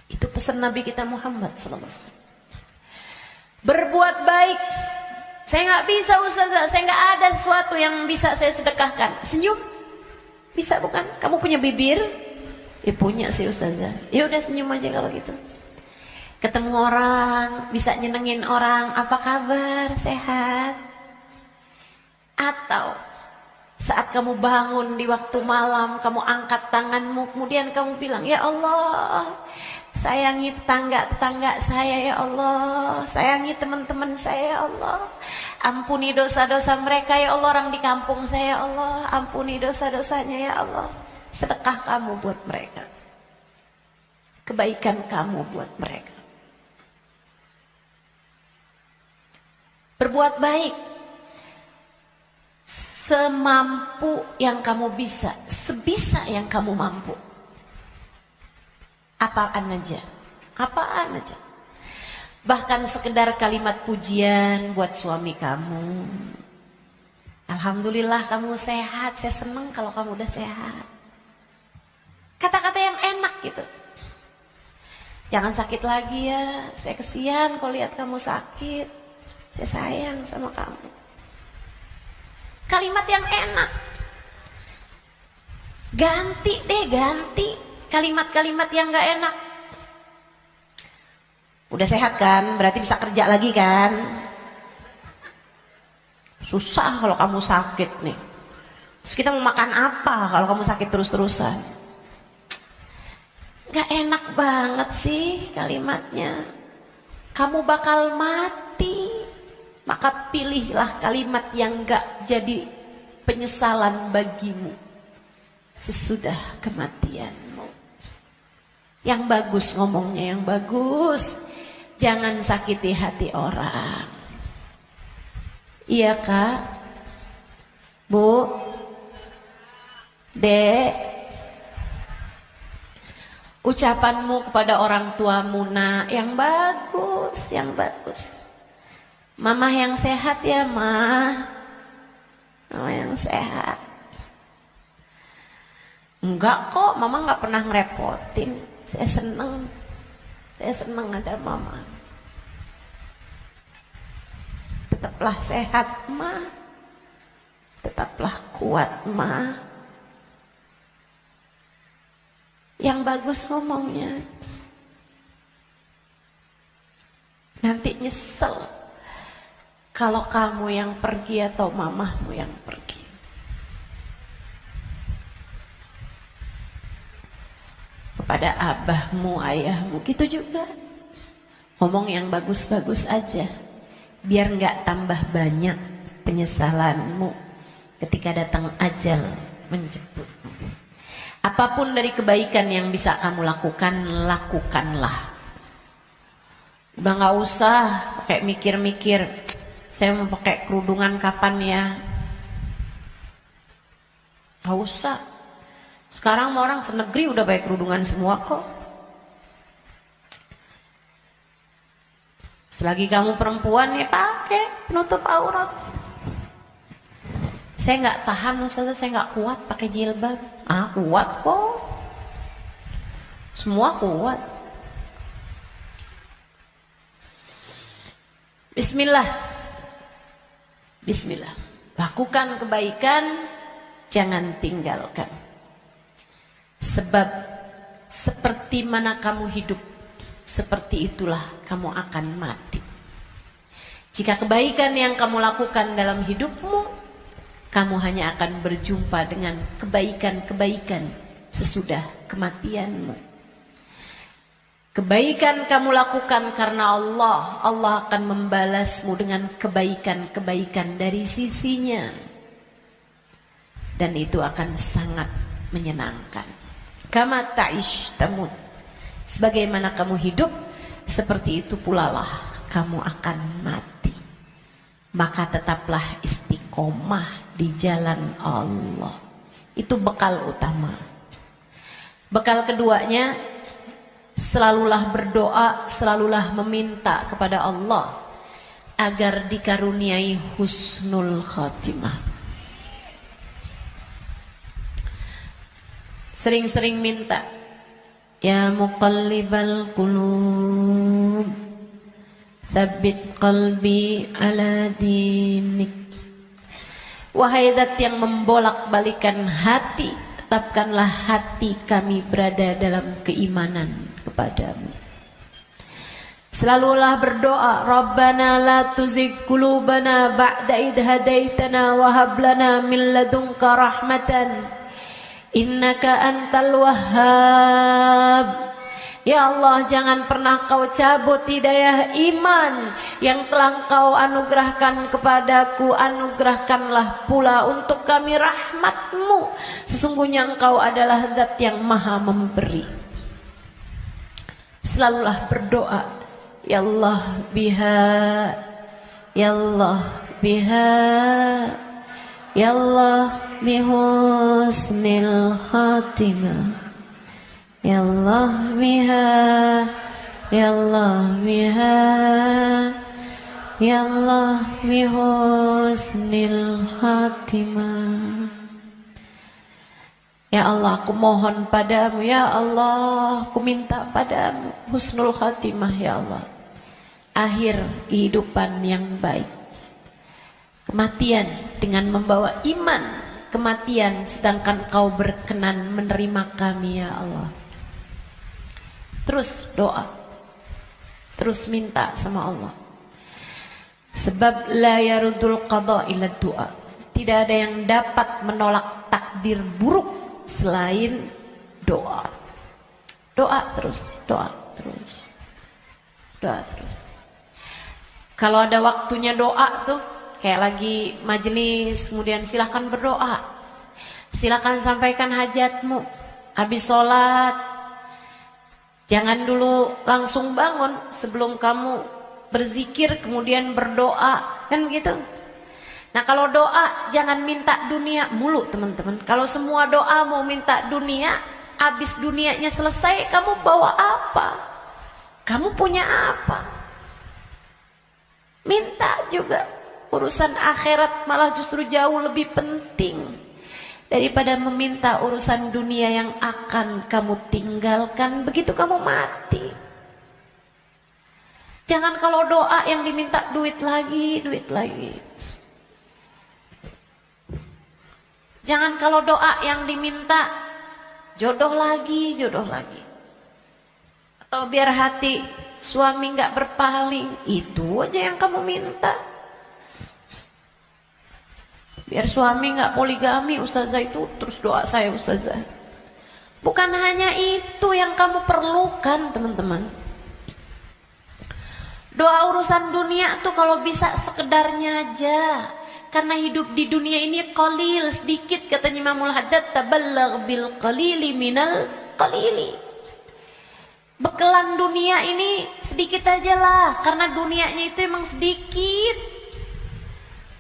Itu pesan Nabi kita Muhammad SAW. Berbuat baik. Saya nggak bisa Ustazah, saya nggak ada sesuatu yang bisa saya sedekahkan. Senyum, bisa bukan? Kamu punya bibir? Ya punya sih Ustazah. Ya udah senyum aja kalau gitu. Ketemu orang, bisa nyenengin orang, apa kabar? Sehat? Atau saat kamu bangun di waktu malam, kamu angkat tanganmu, kemudian kamu bilang, ya Allah, sayangi tetangga-tetangga saya ya Allah, sayangi teman-teman saya ya Allah, ampuni dosa-dosa mereka ya Allah, orang di kampung saya ya Allah, ampuni dosa-dosanya ya Allah. Sedekah kamu buat mereka, kebaikan kamu buat mereka. Berbuat baik semampu yang kamu bisa, sebisa yang kamu mampu. Apaan aja, apaan aja. Bahkan sekedar kalimat pujian buat suami kamu. Alhamdulillah kamu sehat, saya senang kalau kamu udah sehat. Kata-kata yang enak gitu. Jangan sakit lagi ya, saya kesian kalau lihat kamu sakit. Saya sayang sama kamu. Kalimat yang enak. Ganti deh, ganti kalimat-kalimat yang gak enak. Udah sehat kan, berarti bisa kerja lagi kan. Susah kalau kamu sakit nih. Terus kita mau makan apa kalau kamu sakit terus-terusan? Gak enak banget sih kalimatnya. Kamu bakal mati, maka pilihlah kalimat yang gak jadi penyesalan bagimu sesudah kematianmu. Yang bagus ngomongnya, yang bagus. Jangan sakiti hati orang. Iya Kak? Bu? Dek? Ucapanmu kepada orang tuamu nak, yang bagus, yang bagus. Mama yang sehat ya Ma. Mama yang sehat. Enggak kok, Mama gak pernah ngerepotin. Saya senang ada Mama. Tetaplah sehat Ma. Tetaplah kuat Ma. Yang bagus ngomongnya. Nanti nyesel kalau kamu yang pergi atau mamahmu yang pergi. Kepada abahmu, ayahmu, gitu juga. Ngomong yang bagus-bagus aja, biar nggak tambah banyak penyesalanmu ketika datang ajal menjemput. Apapun dari kebaikan yang bisa kamu lakukan, lakukanlah. Udah nggak usah pakai mikir-mikir, saya mau pakai kerudungan kapan ya? Nggak usah. Sekarang orang senegeri udah pakai kerudungan semua kok. Selagi kamu perempuan ya pakai penutup aurat. Saya nggak tahan Ustazah, saya nggak kuat pakai jilbab. Ah kuat kok. Semua kuat. Bismillah. Bismillah. Lakukan kebaikan, jangan tinggalkan. Sebab seperti mana kamu hidup, seperti itulah kamu akan mati. Jika kebaikan yang kamu lakukan dalam hidupmu, kamu hanya akan berjumpa dengan kebaikan-kebaikan sesudah kematianmu. Kebaikan kamu lakukan karena Allah, Allah akan membalasmu dengan kebaikan-kebaikan dari sisinya. Dan itu akan sangat menyenangkan. Kama ta'ish tamut. Sebagaimana kamu hidup, seperti itu pula lah kamu akan mati. Maka tetaplah istiqomah di jalan Allah. Itu bekal utama. Bekal keduanya, selalulah berdoa, selalulah meminta kepada Allah agar dikaruniai husnul khatimah. Sering-sering minta, ya muqallibal qulub, tsabbit qalbi ala dinik. Wahai zat yang membolak-balikan hati, tetapkanlah hati kami berada dalam keimanan kepadamu. Selalulah berdoa, Rabbana la tuzigh qulubana ba'da idh hadaitana wa hab lana min ladunka rahmatan innaka antal wahhab. Ya Allah, jangan pernah kau cabut hidayah iman yang telah kau anugerahkan kepadaku. Anugerahkanlah pula untuk kami rahmatmu. Sesungguhnya engkau adalah zat yang maha memberi. Selalulah berdoa, ya Allah biha, ya Allah biha, ya Allah bihusnil khatimah. Ya Allah biha, ya Allah biha, ya Allah bihusnil khatimah. Ya Allah, aku mohon padamu, ya Allah, aku minta padamu husnul khatimah, ya Allah. Akhir kehidupan yang baik. Kematian dengan membawa iman, kematian sedangkan kau berkenan menerima kami, ya Allah. Terus doa, terus minta sama Allah. Sebab la yarudul qada illa doa. Tidak ada yang dapat menolak takdir buruk selain doa. Doa terus, doa terus, doa terus. Kalau ada waktunya doa tuh, kayak lagi majelis, kemudian silahkan berdoa, silahkan sampaikan hajatmu. Habis sholat, jangan dulu langsung bangun, sebelum kamu berzikir kemudian berdoa, kan begitu. Nah kalau doa jangan minta dunia mulu teman-teman. Kalau semua doa mau minta dunia, habis dunianya selesai kamu bawa apa? Kamu punya apa? Minta juga. Urusan akhirat malah justru jauh lebih penting daripada meminta urusan dunia yang akan kamu tinggalkan begitu kamu mati. Jangan kalau doa yang diminta duit lagi, duit lagi. Jangan kalau doa yang diminta jodoh lagi, jodoh lagi. Atau biar hati suami nggak berpaling, itu aja yang kamu minta. Biar suami nggak poligami, ustazah, itu terus doa saya ustazah. Bukan hanya itu yang kamu perlukan teman-teman. Doa urusan dunia tuh kalau bisa sekedarnya aja. Karena hidup di dunia ini qalil, sedikit, katanya Imamul Haddad, tabalagh bil qalili minal qalili. Bekelan dunia ini sedikit aja lah, karena dunianya itu emang sedikit.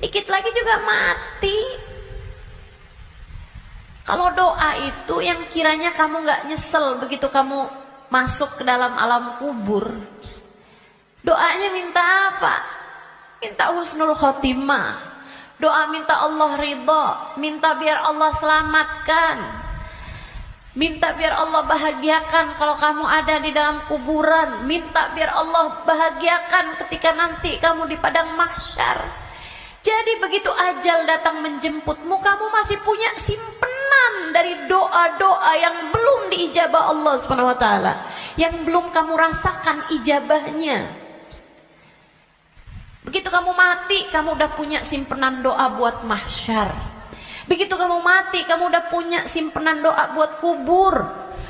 Dikit lagi juga mati. Kalau doa itu yang kiranya kamu gak nyesel begitu kamu masuk ke dalam alam kubur. Doanya minta apa? Minta husnul khotimah. Doa minta Allah ridha, minta biar Allah selamatkan, minta biar Allah bahagiakan kalau kamu ada di dalam kuburan, minta biar Allah bahagiakan ketika nanti kamu di padang mahsyar. Jadi begitu ajal datang menjemputmu, kamu masih punya simpenan dari doa-doa yang belum diijabah Allah SWT, yang belum kamu rasakan ijabahnya. Begitu kamu mati, kamu udah punya simpenan doa buat mahsyar. Begitu kamu mati, kamu udah punya simpenan doa buat kubur.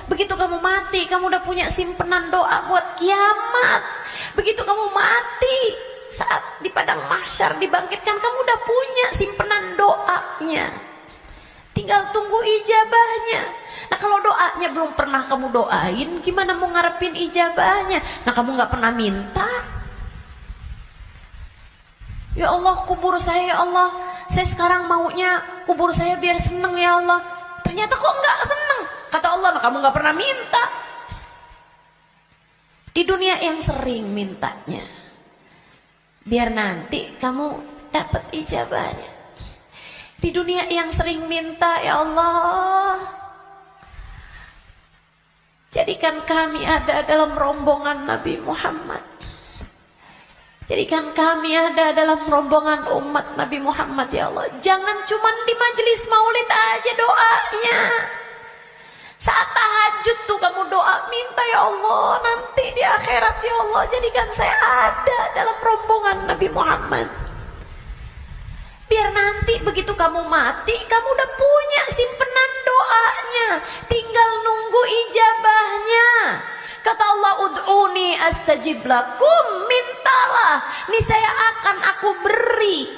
Begitu kamu mati, kamu udah punya simpenan doa buat kiamat. Begitu kamu mati, saat di padang mahsyar dibangkitkan, kamu udah punya simpenan doanya. Tinggal tunggu ijabahnya. Nah kalau doanya belum pernah kamu doain, gimana mau ngarepin ijabahnya? Nah kamu gak pernah minta. Ya Allah, kubur saya, ya Allah, saya sekarang maunya kubur saya biar seneng, ya Allah. Ternyata kok gak seneng. Kata Allah, nah kamu gak pernah minta. Di dunia yang sering mintanya, biar nanti kamu dapat ijabahnya. Di dunia yang sering minta, ya Allah, jadikan kami ada dalam rombongan Nabi Muhammad. Jadikan kami ada dalam rombongan umat Nabi Muhammad, ya Allah. Jangan cuma di majelis maulid aja doanya. Saat tahajud tuh kamu doa, minta ya Allah, nanti di akhirat ya Allah, jadikan saya ada dalam rombongan Nabi Muhammad. Biar nanti begitu kamu mati, kamu udah punya simpenan doanya, tinggal nunggu ijabahnya. Kata Allah, ud'uni astajib lakum, mintalah, niscaya akan aku beri.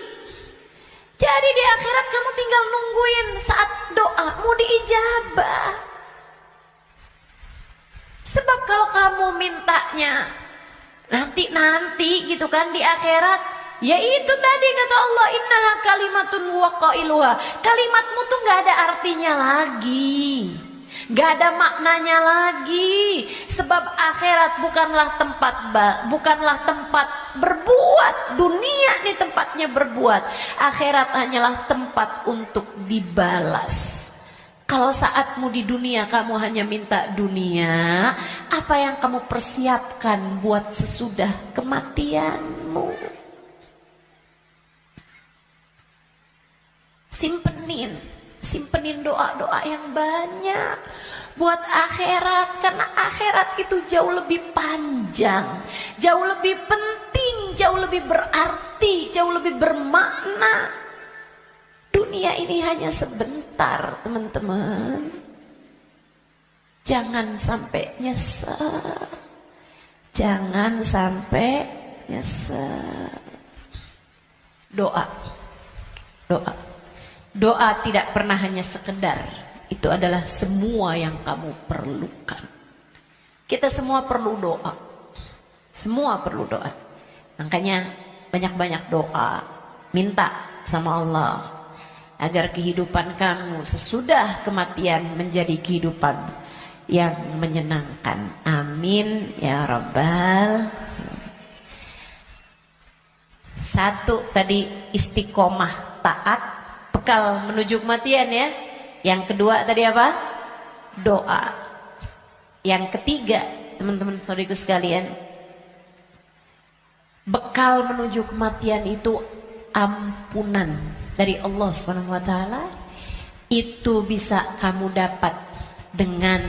Jadi di akhirat kamu tinggal nungguin saat doamu diijabah. Sebab kalau kamu mintanya nanti gitu kan di akhirat, ya itu tadi kata Allah, innaha kalimatun wa qailuha. Kalimatmu tuh gak ada artinya lagi, gak ada maknanya lagi. Sebab akhirat bukanlah tempat berbuat. Dunia nih tempatnya berbuat. Akhirat hanyalah tempat untuk dibalas. Kalau saatmu di dunia kamu hanya minta dunia, apa yang kamu persiapkan buat sesudah kematianmu? Simpenin doa-doa yang banyak buat akhirat, karena akhirat itu jauh lebih panjang, jauh lebih penting, jauh lebih berarti, jauh lebih bermakna. Dunia ini hanya sebentar, teman-teman. Jangan sampai nyesel. Jangan sampai nyesel. Doa. Doa tidak pernah hanya sekedar. Itu adalah semua yang kamu perlukan. Kita semua perlu doa. Semua perlu doa. Makanya banyak-banyak doa. Minta sama Allah agar kehidupan kamu sesudah kematian menjadi kehidupan yang menyenangkan. Amin ya Rabbal. Satu tadi istiqomah taat, bekal menuju kematian ya. Yang kedua tadi apa? Doa. Yang ketiga, teman-teman saudaraku sekalian, bekal menuju kematian itu ampunan dari Allah Subhanahu wa taala. Itu bisa kamu dapat dengan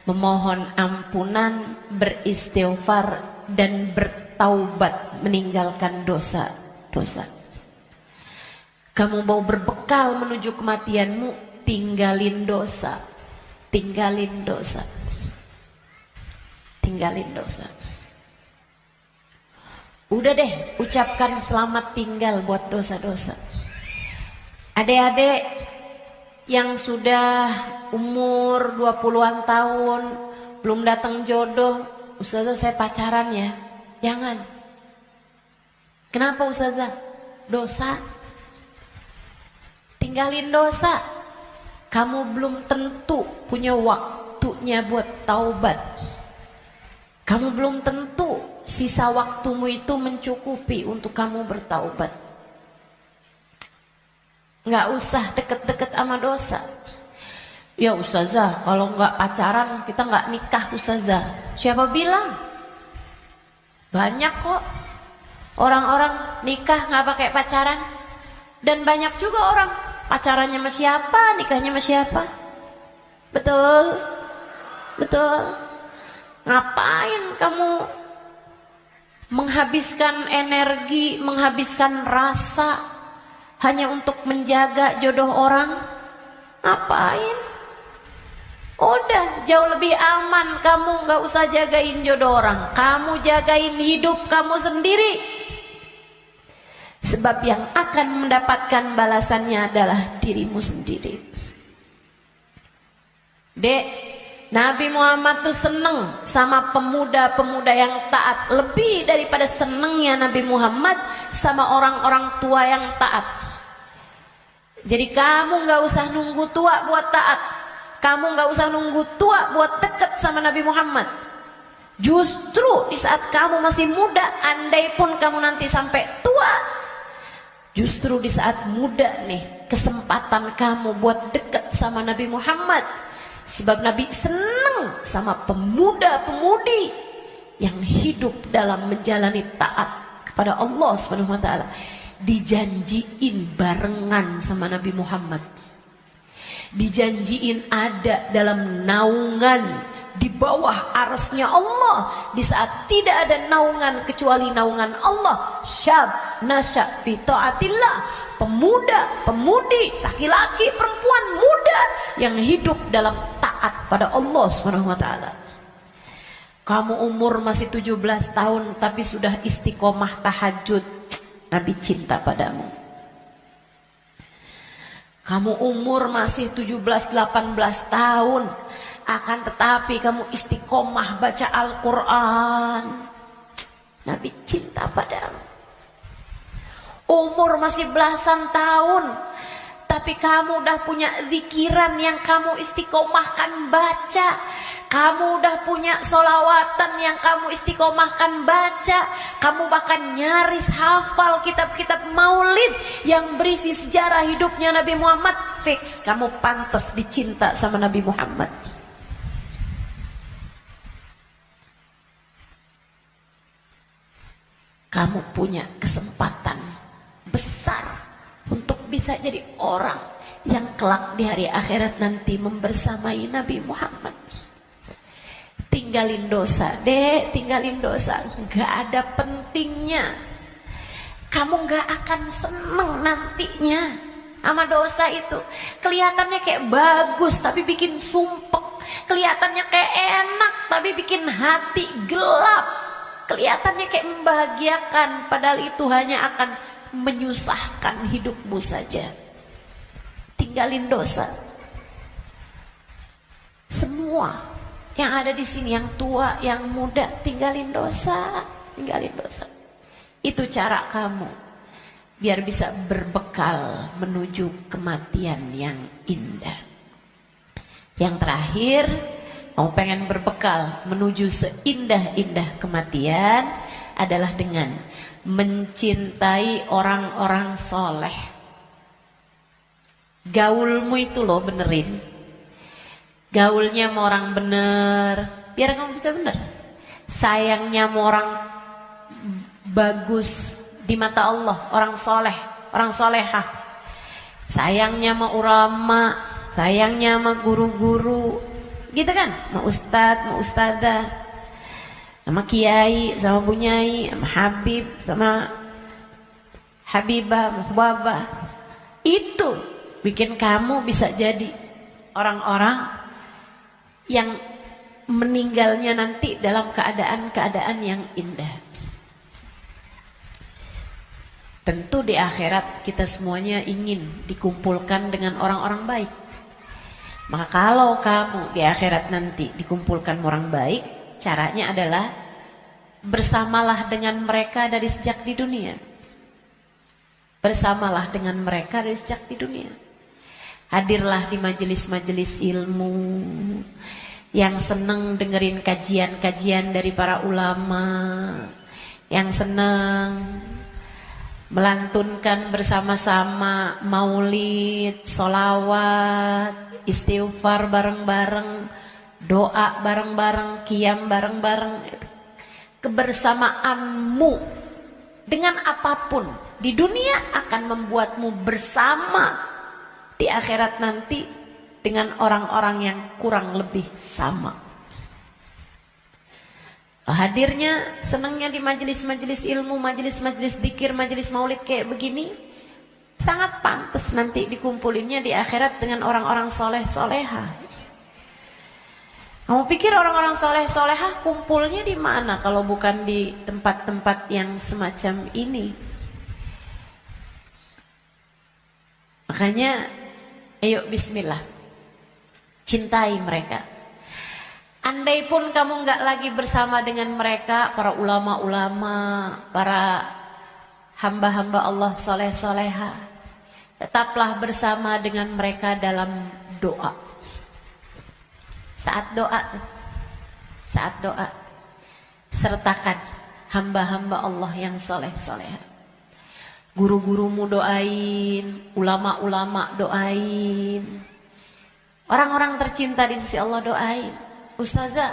memohon ampunan, beristighfar dan bertaubat, meninggalkan dosa-dosa. Kamu mau berbekal menuju kematianmu, tinggalin dosa. Tinggalin dosa. Tinggalin dosa. Udah deh, ucapkan selamat tinggal buat dosa-dosa. Adik-adik yang sudah umur 20-an tahun, belum datang jodoh, Ustazah saya pacaran ya. Jangan. Kenapa Ustazah? Dosa. Tinggalin dosa. Kamu belum tentu punya waktunya buat taubat. Kamu belum tentu sisa waktumu itu mencukupi untuk kamu bertaubat. Nggak usah deket-deket sama dosa. Ya Ustazah, kalau nggak pacaran kita nggak nikah Ustazah. Siapa bilang? Banyak kok orang-orang nikah nggak pakai pacaran. Dan banyak juga orang pacarannya sama siapa, nikahnya sama siapa. Betul? Betul? Ngapain kamu menghabiskan energi, menghabiskan rasa hanya untuk menjaga jodoh orang? Ngapain? Udah jauh lebih aman kamu gak usah jagain jodoh orang. Kamu jagain hidup kamu sendiri. Sebab yang akan mendapatkan balasannya adalah dirimu sendiri. Dek, Nabi Muhammad tuh seneng sama pemuda-pemuda yang taat. Lebih daripada senengnya Nabi Muhammad sama orang-orang tua yang taat. Jadi kamu gak usah nunggu tua buat taat. Kamu gak usah nunggu tua buat deket sama Nabi Muhammad. Justru di saat kamu masih muda, andai pun kamu nanti sampai tua, justru di saat muda nih, kesempatan kamu buat dekat sama Nabi Muhammad. Sebab Nabi senang sama pemuda-pemudi yang hidup dalam menjalani taat kepada Allah Subhanahu wa taala. Dijanjiin barengan sama Nabi Muhammad. Dijanjiin ada dalam naungan di bawah arasnya Allah di saat tidak ada naungan kecuali naungan Allah. Syab nasya fi taatillah, pemuda, pemudi, laki-laki, perempuan, muda yang hidup dalam taat pada Allah Subhanahu wa taala. Kamu umur masih 17 tahun tapi sudah istiqomah tahajud, Nabi cinta padamu. Kamu umur masih 17-18 tahun, akan tetapi kamu istiqomah baca Al-Quran, Nabi cinta padamu. Umur masih belasan tahun, tapi kamu udah punya zikiran yang kamu istiqomahkan baca. Kamu udah punya solawatan yang kamu istiqomahkan baca. Kamu bahkan nyaris hafal kitab-kitab maulid yang berisi sejarah hidupnya Nabi Muhammad. Fix, kamu pantas dicinta sama Nabi Muhammad. Kamu punya kesempatan besar untuk bisa jadi orang yang kelak di hari akhirat nanti membersamai Nabi Muhammad. Tinggalin dosa, dek, tinggalin dosa. Gak ada pentingnya. Kamu gak akan seneng nantinya sama dosa itu. Kelihatannya kayak bagus tapi bikin sumpek. Kelihatannya kayak enak tapi bikin hati gelap. Kelihatannya kayak membahagiakan, padahal itu hanya akan menyusahkan hidupmu saja. Tinggalin dosa. Semua yang ada di sini, yang tua, yang muda, tinggalin dosa, tinggalin dosa. Itu cara kamu biar bisa berbekal menuju kematian yang indah. Yang terakhir, kamu pengen berbekal menuju seindah-indah kematian adalah dengan mencintai orang-orang soleh. Gaulmu itu loh benerin. Gaulnya sama orang bener, biar kamu bisa bener. Sayangnya sama orang bagus di mata Allah, orang soleh, orang solehah. Sayangnya sama ulama, sayangnya sama guru-guru, gitu kan? Sama ustadz, sama ustadzah, sama kiai, sama bunyai, sama habib, sama habibah, muhbabah. Itu bikin kamu bisa jadi orang-orang yang meninggalnya nanti dalam keadaan-keadaan yang indah. Tentu di akhirat kita semuanya ingin dikumpulkan dengan orang-orang baik. Maka kalau kamu di akhirat nanti dikumpulkan orang baik, caranya adalah bersamalah dengan mereka dari sejak di dunia. Bersamalah dengan mereka dari sejak di dunia. Hadirlah di majelis-majelis ilmu, yang seneng dengerin kajian-kajian dari para ulama, yang seneng melantunkan bersama-sama maulid, solawat, istighfar bareng-bareng, doa bareng-bareng, qiyam bareng-bareng. Kebersamaanmu dengan apapun di dunia akan membuatmu bersama di akhirat nanti dengan orang-orang yang kurang lebih sama. Hadirnya, senangnya di majelis-majelis ilmu, majelis-majelis dzikir, majelis maulid kayak begini, sangat pantas nanti dikumpulinnya di akhirat dengan orang-orang soleh-soleha. Kamu pikir orang-orang soleh-soleha kumpulnya di mana kalau bukan di tempat-tempat yang semacam ini? Makanya, ayo bismillah, cintai mereka. Andai pun kamu nggak lagi bersama dengan mereka, para ulama-ulama, para hamba-hamba Allah soleh-soleha, tetaplah bersama dengan mereka dalam doa. Saat doa, sertakan hamba-hamba Allah yang soleh-soleha. Guru-gurumu doain, ulama-ulama doain, orang-orang tercinta di sisi Allah doain. Ustazah,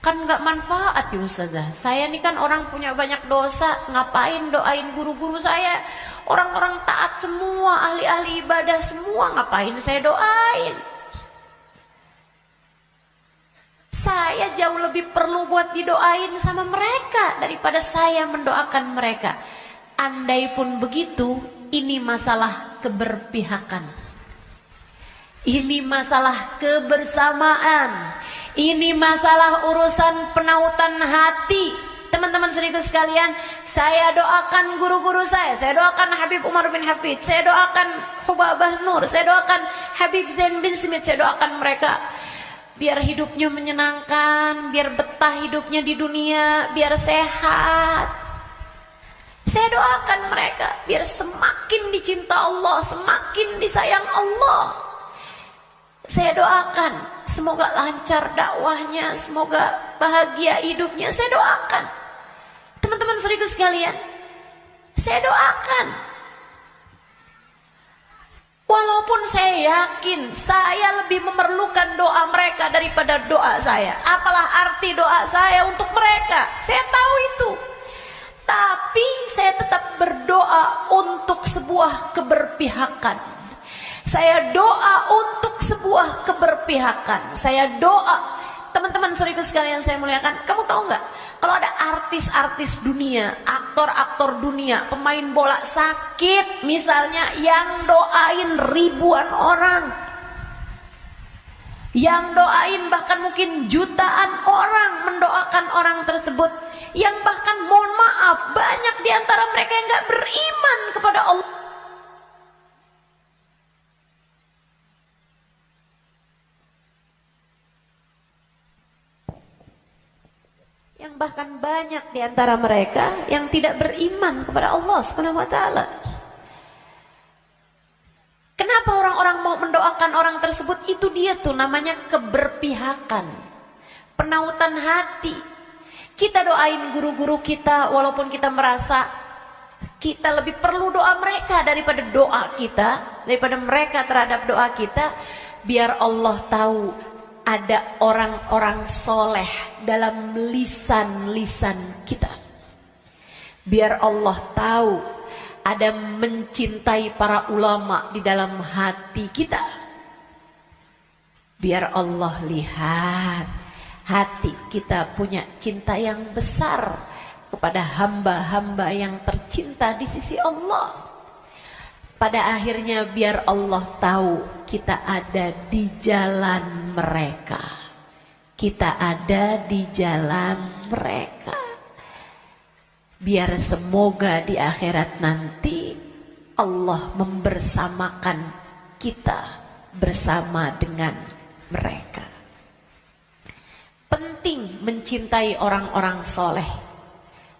kan gak manfaat ya Ustazah, saya ini kan orang punya banyak dosa, ngapain doain guru-guru saya, orang-orang taat semua, ahli-ahli ibadah semua, ngapain saya doain? Saya jauh lebih perlu buat didoain sama mereka daripada saya mendoakan mereka. Andai pun begitu, ini masalah keberpihakan, ini masalah kebersamaan, ini masalah urusan penautan hati. Teman-teman serius sekalian, saya doakan guru-guru saya doakan Habib Umar bin Hafid, saya doakan Hubabah Nur, saya doakan Habib Zain bin Smith, saya doakan mereka biar hidupnya menyenangkan, biar betah hidupnya di dunia, biar sehat. Saya doakan mereka biar semakin dicinta Allah, semakin disayang Allah. Saya doakan semoga lancar dakwahnya, semoga bahagia hidupnya. Saya doakan. Teman-teman saudaraku sekalian, saya doakan. Walaupun saya yakin saya lebih memerlukan doa mereka daripada doa saya. Apalah arti doa saya untuk mereka? Saya tahu itu. Tapi saya tetap berdoa untuk sebuah keberpihakan. Saya doa untuk sebuah keberpihakan. Saya doa. Teman-teman saudaraku sekalian saya muliakan, kamu tahu nggak? Kalau ada artis-artis dunia, aktor-aktor dunia, pemain bola sakit misalnya, yang doain ribuan orang, yang doain bahkan mungkin jutaan orang mendoakan orang tersebut, yang bahkan mohon maaf banyak diantara mereka yang nggak beriman kepada Allah. Yang bahkan banyak di antara mereka yang tidak beriman kepada Allah Subhanahu wa taala. Kenapa orang-orang mau mendoakan orang tersebut? Itu dia tuh namanya keberpihakan, penautan hati. Kita doain guru-guru kita walaupun kita merasa kita lebih perlu doa mereka daripada doa kita, daripada mereka terhadap doa kita, biar Allah tahu ada orang-orang soleh dalam lisan-lisan kita. Biar Allah tahu ada mencintai para ulama di dalam hati kita. Biar Allah lihat hati kita punya cinta yang besar kepada hamba-hamba yang tercinta di sisi Allah. Pada akhirnya biar Allah tahu kita ada di jalan mereka. Kita ada di jalan mereka. Biar semoga di akhirat nanti Allah membersamakan kita bersama dengan mereka. Penting mencintai orang-orang soleh.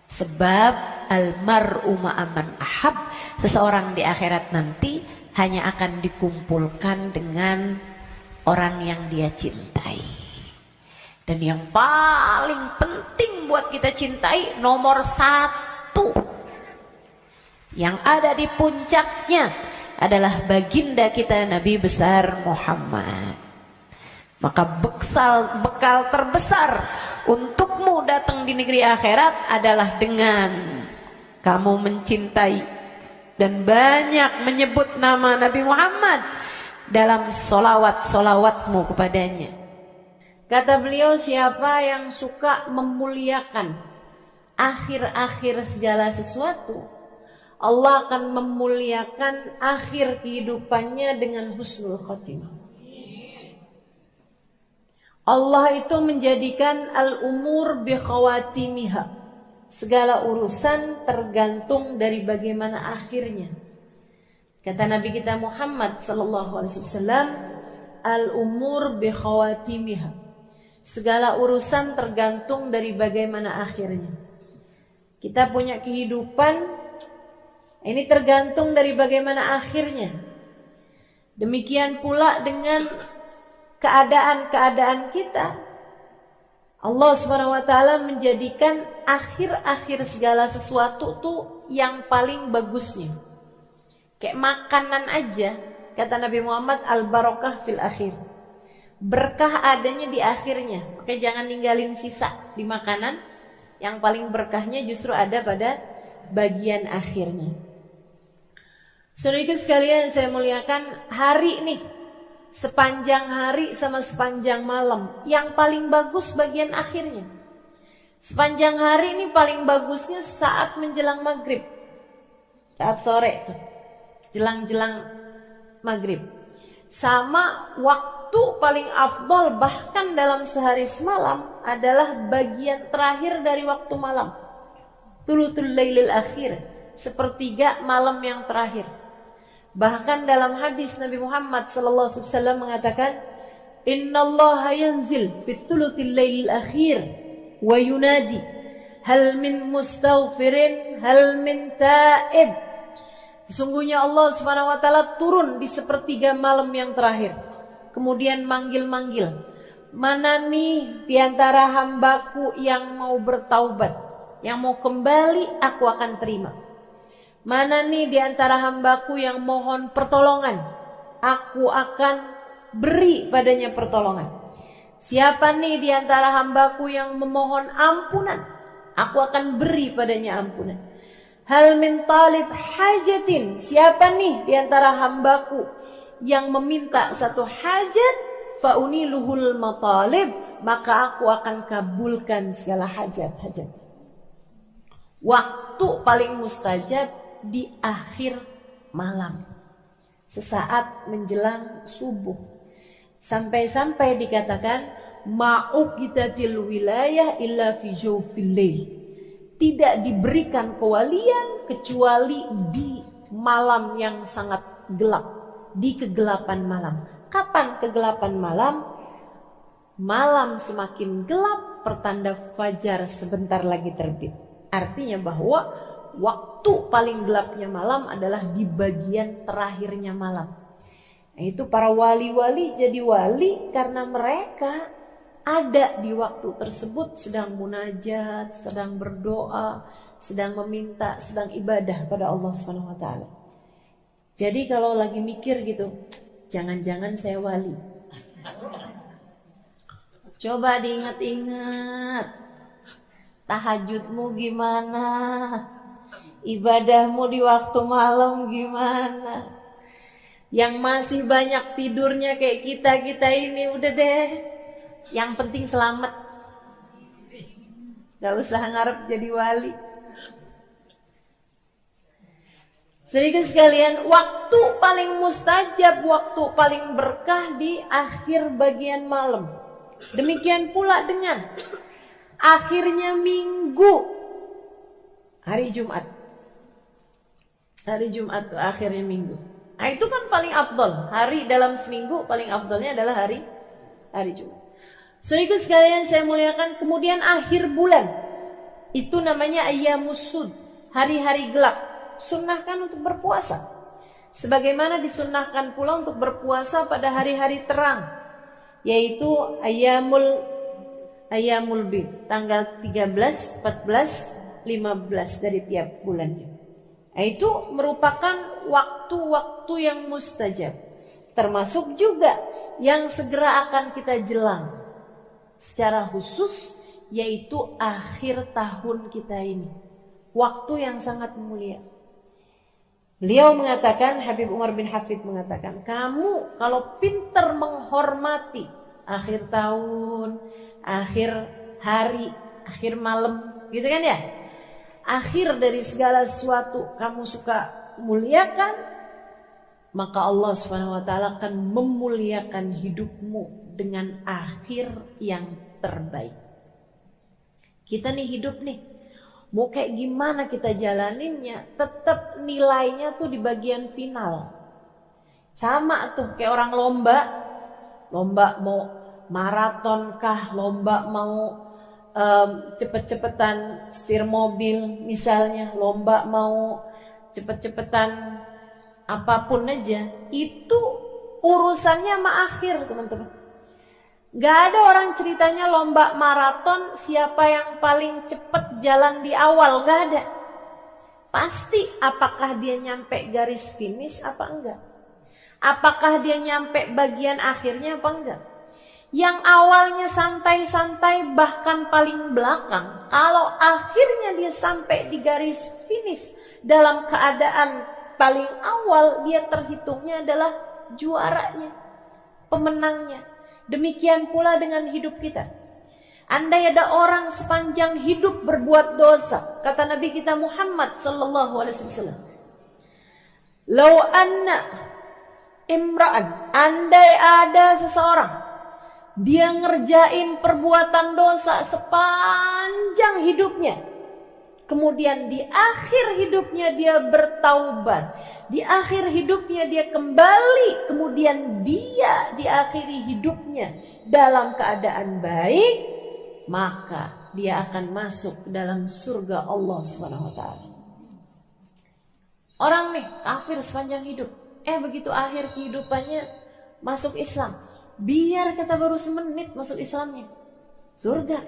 Sebab almar'u ma'aman ahab, seseorang di akhirat nanti hanya akan dikumpulkan dengan orang yang dia cintai. Dan yang paling penting buat kita cintai, nomor satu, yang ada di puncaknya adalah baginda kita Nabi besar Muhammad. Maka bekal terbesar untukmu datang di negeri akhirat adalah dengan kamu mencintai dan banyak menyebut nama Nabi Muhammad dalam solawat-solawatmu kepadanya. Kata beliau, siapa yang suka memuliakan akhir-akhir segala sesuatu, Allah akan memuliakan akhir kehidupannya dengan husnul khotimah. Allah itu menjadikan al-umur bi khawatimiha. Segala urusan tergantung dari bagaimana akhirnya. Kata Nabi kita Muhammad sallallahu alaihi wasallam, al-umur bi khawatimiha. Segala urusan tergantung dari bagaimana akhirnya. Kita punya kehidupan, ini tergantung dari bagaimana akhirnya. Demikian pula dengan keadaan-keadaan kita. Allah SWT menjadikan akhir-akhir segala sesuatu tuh yang paling bagusnya. Kayak makanan aja, kata Nabi Muhammad, al-barakah fil akhir. Berkah adanya di akhirnya. Makanya jangan ninggalin sisa di makanan. Yang paling berkahnya justru ada pada bagian akhirnya. Saudara sekalian, saya muliakan, hari nih, sepanjang hari sama sepanjang malam, yang paling bagus bagian akhirnya. Sepanjang hari ini paling bagusnya saat menjelang maghrib, saat sore tuh, jelang-jelang maghrib. Sama waktu paling afdol bahkan dalam sehari semalam adalah bagian terakhir dari waktu malam, thuluthul lailil akhir, sepertiga malam yang terakhir. Bahkan dalam hadis Nabi Muhammad SAW mengatakan, Innallaha yanzil fi thuluthil lailil akhir wa yunadi hal min mustaghfirin hal min taib. Sesungguhnya Allah SWT turun di sepertiga malam yang terakhir, kemudian manggil-manggil, mana nih di antara hambaku yang mau bertaubat, yang mau kembali, aku akan terima. Mana nih di antara hambaku yang mohon pertolongan, aku akan beri padanya pertolongan. Siapa nih di antara hambaku yang memohon ampunan, aku akan beri padanya ampunan. Hal min talib hajatin, siapa nih di antara hambaku yang meminta satu hajat, fauniluhul matalib, maka aku akan kabulkan segala hajat-hajat. Waktu paling mustajab di akhir malam, sesaat menjelang subuh. Sampai-sampai dikatakan ma'uqitatil wilayah illa fi jawfil lail. Tidak diberikan kewalian kecuali di malam yang sangat gelap, di kegelapan malam. Kapan kegelapan malam? Malam semakin gelap, pertanda fajar sebentar lagi terbit. Artinya bahwa waktu paling gelapnya malam adalah di bagian terakhirnya malam. Nah, itu para wali-wali jadi wali karena mereka ada di waktu tersebut sedang munajat, sedang berdoa, sedang meminta, sedang ibadah pada Allah Subhanahu wa taala. Jadi kalau lagi mikir gitu, jangan-jangan saya wali. Coba diingat-ingat, tahajudmu gimana? Ibadahmu di waktu malam gimana? Yang masih banyak tidurnya kayak kita ini udah deh, yang penting selamat, gak usah ngarep jadi wali. Sedikit sekalian, waktu paling mustajab, waktu paling berkah di akhir bagian malam. Demikian pula dengan akhirnya minggu, hari Jumat. Hari Jumat itu akhirnya minggu. Nah, itu kan paling afdol. Hari dalam seminggu paling afdolnya adalah hari Jumat. Sedikit sekalian saya muliakan, kemudian akhir bulan itu namanya ayyamusud, hari-hari gelap. Sunnahkan untuk berpuasa, sebagaimana disunnahkan pula untuk berpuasa pada hari-hari terang, yaitu ayyamul bid, tanggal 13, 14, 15 dari tiap bulannya. Nah, itu merupakan waktu-waktu yang mustajab, termasuk juga yang segera akan kita jelang secara khusus, yaitu akhir tahun kita ini, waktu yang sangat mulia. Beliau mengatakan, Habib Umar bin Hafid mengatakan, kamu kalau pintar menghormati akhir tahun, akhir hari, akhir malam, gitu kan ya, akhir dari segala sesuatu kamu suka muliakan, maka Allah SWT akan memuliakan hidupmu dengan akhir yang terbaik. Kita nih hidup nih, mau kayak gimana kita jalaninnya, tetap nilainya tuh di bagian final. Sama tuh kayak orang lomba mau maraton kah, lomba mau cepet-cepetan setir mobil misalnya, lomba mau cepet-cepetan apapun aja, itu urusannya sama akhir, teman-teman. Gak ada orang ceritanya lomba maraton siapa yang paling cepat jalan di awal, gak ada. Pasti apakah dia nyampe garis finish apa enggak? Apakah dia nyampe bagian akhirnya apa enggak? Yang awalnya santai-santai bahkan paling belakang, kalau akhirnya dia sampai di garis finish dalam keadaan paling awal, dia terhitungnya adalah juaranya, pemenangnya. Demikian pula dengan hidup kita. Andai ada orang sepanjang hidup berbuat dosa, kata Nabi kita Muhammad sallallahu alaihi wasallam, "Lau anna imra'an", andai ada seseorang dia ngerjain perbuatan dosa sepanjang hidupnya, kemudian di akhir hidupnya dia bertaubat, di akhir hidupnya dia kembali, kemudian dia diakhiri hidupnya dalam keadaan baik, maka dia akan masuk ke dalam surga Allah Subhanahu wa taala. Orang nih kafir sepanjang hidup, begitu akhir kehidupannya masuk Islam. Biar kata baru semenit masuk Islamnya, surga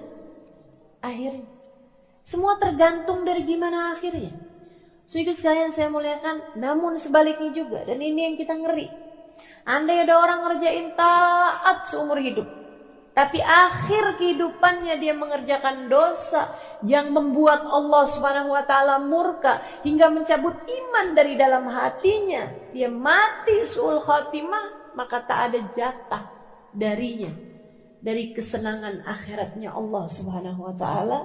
akhirnya. Semua tergantung dari gimana akhirnya. Saudara sekalian saya muliakan, namun sebaliknya juga, dan ini yang kita ngeri. Andai ada orang ngerjain taat seumur hidup, tapi akhir kehidupannya dia mengerjakan dosa yang membuat Allah Subhanahu wa taala murka hingga mencabut iman dari dalam hatinya, dia mati su'ul khatimah, maka tak ada jatah darinya dari kesenangan akhiratnya Allah Subhanahu wa taala.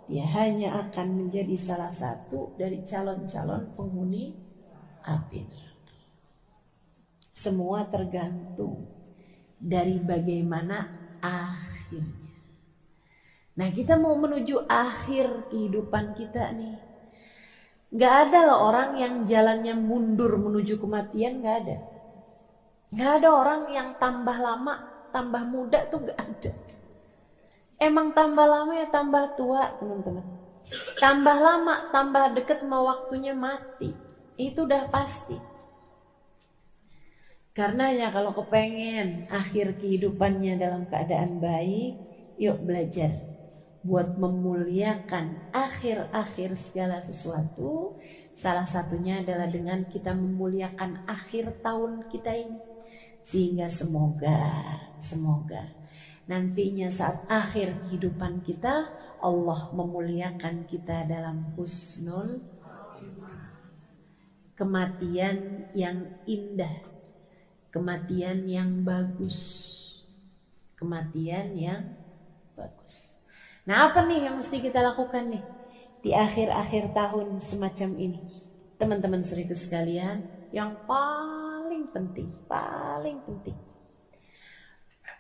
Dia hanya akan menjadi salah satu dari calon-calon penghuni api neraka. Semua tergantung dari bagaimana akhirnya. Nah, kita mau menuju akhir kehidupan kita nih. Gak ada loh orang yang jalannya mundur menuju kematian, gak ada. Gak ada orang yang tambah lama, tambah muda tuh gak ada. Emang tambah lama ya tambah tua, teman-teman. Tambah lama, tambah deket mau waktunya mati. Itu udah pasti. Karenanya kalau kepengen akhir kehidupannya dalam keadaan baik, yuk belajar buat memuliakan akhir-akhir segala sesuatu. Salah satunya adalah dengan kita memuliakan akhir tahun kita ini. Sehingga semoga nantinya saat akhir kehidupan kita, Allah memuliakan kita dalam husnul kematian yang indah, kematian yang bagus, kematian yang bagus. Nah, apa nih yang mesti kita lakukan nih di akhir-akhir tahun semacam ini, teman-teman saudara sekalian? Yang paling penting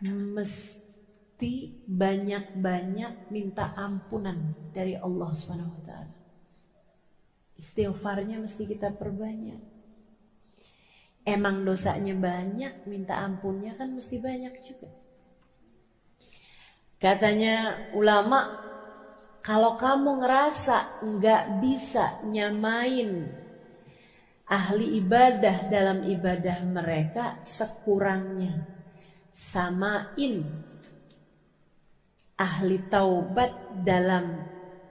mesti banyak-banyak minta ampunan dari Allah Subhanahu wa taala. Istighfarnya mesti kita perbanyak. Emang dosanya banyak, minta ampunnya kan mesti banyak juga. Katanya ulama, kalau kamu ngerasa nggak bisa nyamain ahli ibadah dalam ibadah mereka, sekurangnya samain ahli taubat dalam